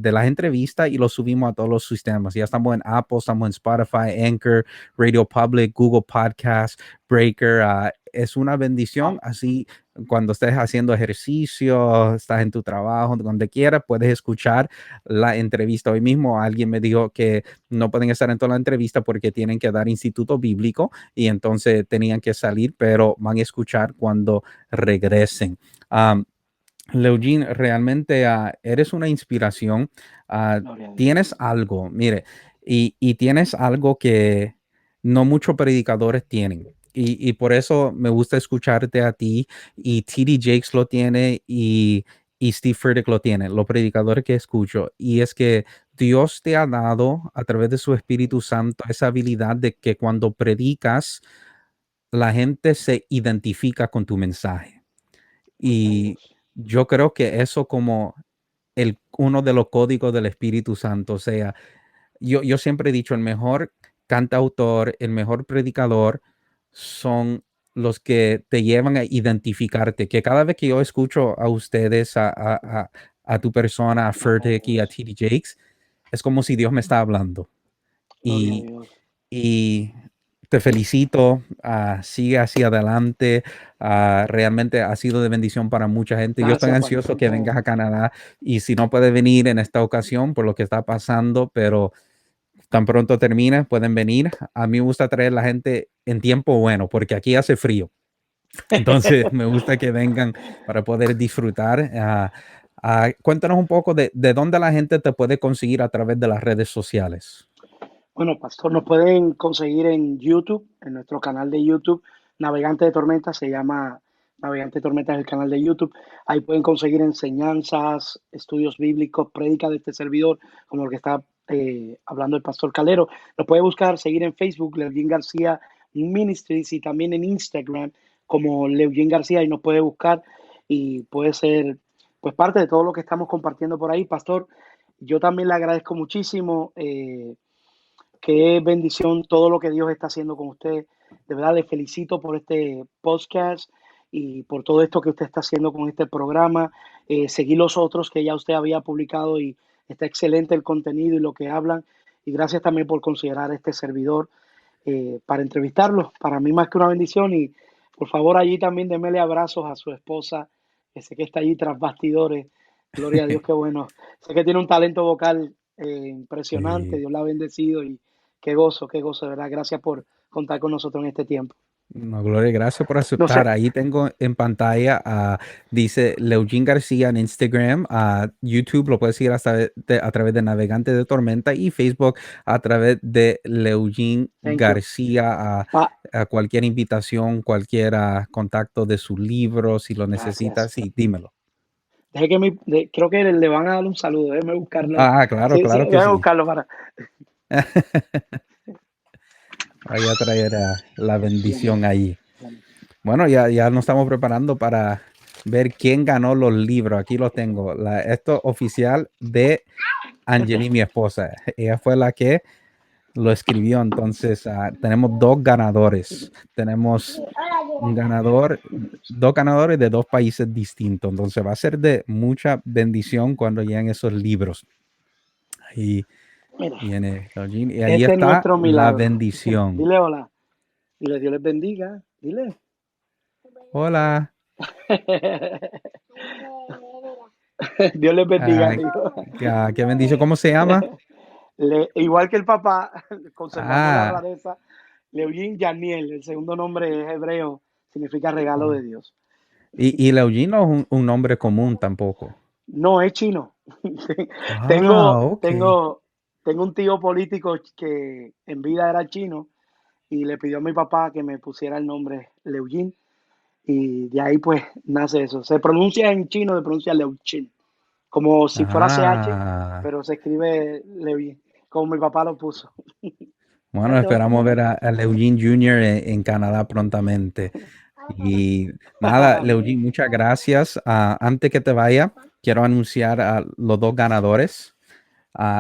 S1: las entrevistas y lo subimos a todos los sistemas. Ya estamos en Apple, estamos en Spotify, Anchor, Radio Public, Google Podcast, Breaker. Es una bendición.
S2: Wow.
S1: Así, cuando estés haciendo ejercicio, estás en tu trabajo, donde quieras, puedes escuchar la entrevista. Hoy mismo alguien me dijo que no pueden estar en toda la entrevista porque tienen que dar instituto bíblico y entonces tenían que salir, pero van a escuchar cuando regresen. Leugene, realmente eres una inspiración. ah,
S2: Gloria a Dios.
S1: Tienes algo, mire, y tienes algo que no muchos predicadores tienen. Y por eso me gusta escucharte a ti, y TD Jakes lo tiene, y Steve Furtick lo tiene, los predicadores que escucho. Y es que Dios te ha dado a través de su Espíritu Santo esa habilidad de que cuando predicas, la gente se identifica con tu mensaje.
S2: Gloria a
S1: Y
S2: Dios.
S1: yo creo que eso como uno de los códigos del Espíritu Santo. O sea, yo siempre he dicho, el mejor cantautor, el mejor predicador son los que te llevan a identificarte, que cada vez que yo escucho a ustedes, a tu persona, a
S2: Gloria a
S1: Furtick y a
S2: Dios.
S1: T.D. Jakes, es como si Dios me está hablando.
S2: Gloria a
S1: Y
S2: Dios.
S1: y te felicito, sigue hacia adelante, realmente ha sido de bendición para mucha gente. Yo estoy
S2: Gracias,
S1: ansioso
S2: pastor.
S1: que vengas a Canadá y si no puedes venir en esta ocasión por lo que está pasando, pero tan pronto termine, pueden venir. A mí me gusta traer la gente en tiempo bueno, porque aquí hace frío. Entonces me gusta que vengan para poder disfrutar. Cuéntanos un poco de dónde la gente te puede conseguir a través de las redes sociales.
S2: Bueno, pastor, nos pueden conseguir en YouTube, en nuestro canal de YouTube, Navegante de Tormenta, se llama Navegante de Tormenta es el canal de YouTube. Ahí pueden conseguir enseñanzas, estudios bíblicos, prédicas de este servidor, como lo que está hablando el pastor Calero. Lo puede buscar, seguir en Facebook, Leugene García Ministries, y también en Instagram como Leugene García, y nos puede buscar y puede ser pues parte de todo lo que estamos compartiendo por ahí. Pastor, yo también le agradezco muchísimo. Qué bendición todo lo que Dios está haciendo con usted. De verdad, le felicito por este podcast y por todo esto que usted está haciendo con este programa. Seguí los otros que ya usted había publicado y está excelente el contenido y lo que hablan. Y gracias también por considerar este servidor para entrevistarlo. Para mí más que una bendición. Y por favor allí también démele abrazos a su esposa, que sé que está allí tras bastidores. Gloria a Dios, qué bueno. Sé que tiene un talento vocal impresionante.
S1: Sí.
S2: Dios la ha bendecido y qué gozo, de verdad. Gracias por contar con nosotros en este tiempo.
S1: No, Gloria, gracias por
S2: No sé,
S1: aceptar. Ahí tengo en pantalla, dice Leugene García en Instagram, YouTube lo puedes seguir a través de Navegante de Tormenta y Facebook a través de Leugene
S2: thank you.
S1: García.
S2: Ah,
S1: A cualquier invitación, cualquier contacto de su libro, si lo
S2: gracias.
S1: necesitas, sí, dímelo.
S2: Creo que le van a dar un saludo, déjeme buscarlo.
S1: Claro,
S2: Sí, sí,
S1: claro que
S2: déjeme
S1: sí.
S2: buscarlo para.
S1: Voy a traer la
S2: Bien,
S1: bendición ahí.
S2: bien.
S1: Bueno, ya nos estamos preparando para ver quién ganó los libros. Aquí lo tengo. Esto oficial de Angeli, mi esposa. Ella fue la que lo escribió. Entonces, tenemos dos ganadores. Tenemos un ganador, dos ganadores de dos países distintos. Entonces, va a ser de mucha bendición cuando lleguen esos libros. Y
S2: Mira,
S1: Viene Eugene, y ahí
S2: este es
S1: está
S2: nuestro
S1: la
S2: milagro.
S1: bendición.
S2: Dile hola. Dile Dios les bendiga. Dile.
S1: Hola.
S2: Dios les bendiga,
S1: Ah,
S2: amigo.
S1: qué bendición. ¿Cómo se llama?
S2: Igual que el papá, conservamos la
S1: Ah,
S2: rareza. Leoyin Yaniel, el segundo nombre es hebreo, significa regalo
S1: oh.
S2: de Dios.
S1: Y Eugene no es un nombre común tampoco.
S2: No, es chino.
S1: Ah,
S2: Tengo,
S1: ok.
S2: tengo, tengo un tío político que en vida era chino y le pidió a mi papá que me pusiera el nombre Leoyin y de ahí pues nace eso. Se pronuncia en chino, se pronuncia Leuchin, como si fuera CH,
S1: Ah,
S2: pero se escribe Leoyin, como mi papá lo puso.
S1: bueno,
S2: Ya te vas a
S1: esperamos
S2: comer
S1: ver
S2: esto.
S1: a Eugene Jr. En Canadá prontamente. Y nada,
S2: Amén.
S1: Eugene, muchas gracias. Antes que te vaya, quiero anunciar a los dos ganadores.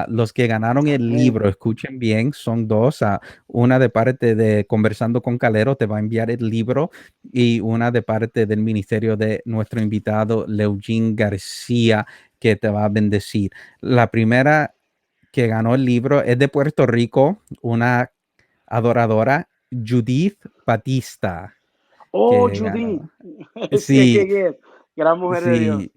S1: Los que ganaron el
S2: Amén.
S1: libro, escuchen bien, son dos. Una de parte de Conversando con Calero te va a enviar el libro y una de parte del ministerio de nuestro invitado, Leugene García, que te va a bendecir. La primera que ganó el libro es de Puerto Rico, una adoradora, Judith Batista,
S2: Oh,
S1: que
S2: Judith.
S1: ganó.
S2: Qué,
S1: Sí,
S2: qué. Gran mujer de Dios.
S1: sí,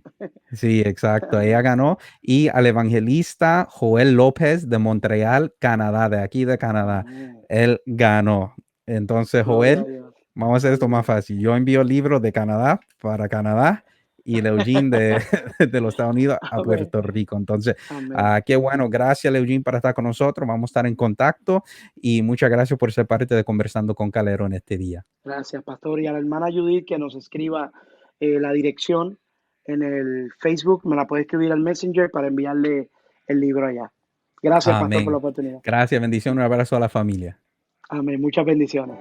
S1: sí, exacto. Ella ganó. Y al evangelista Joel López de Montreal, Canadá, de aquí de Canadá,
S2: Amén.
S1: él ganó. Entonces,
S2: Gloria a
S1: Joel,
S2: Dios.
S1: vamos a hacer esto más
S2: Aleluya.
S1: fácil. Yo envío libros de Canadá para Canadá y el Eugene de los Estados Unidos a
S2: Amén.
S1: Puerto Rico. Entonces,
S2: Amén.
S1: qué bueno. Gracias, Eugene, por estar con nosotros. Vamos a estar en contacto y muchas gracias por ser parte de Conversando con Calero en este día.
S2: Gracias, pastor. Y a la hermana Judith que nos escriba la dirección en el Facebook, me la puede escribir al Messenger para enviarle el libro allá. Gracias, pastor, por la
S1: Amén.
S2: oportunidad.
S1: Gracias, bendición, un abrazo a la familia.
S2: Amén. Muchas bendiciones.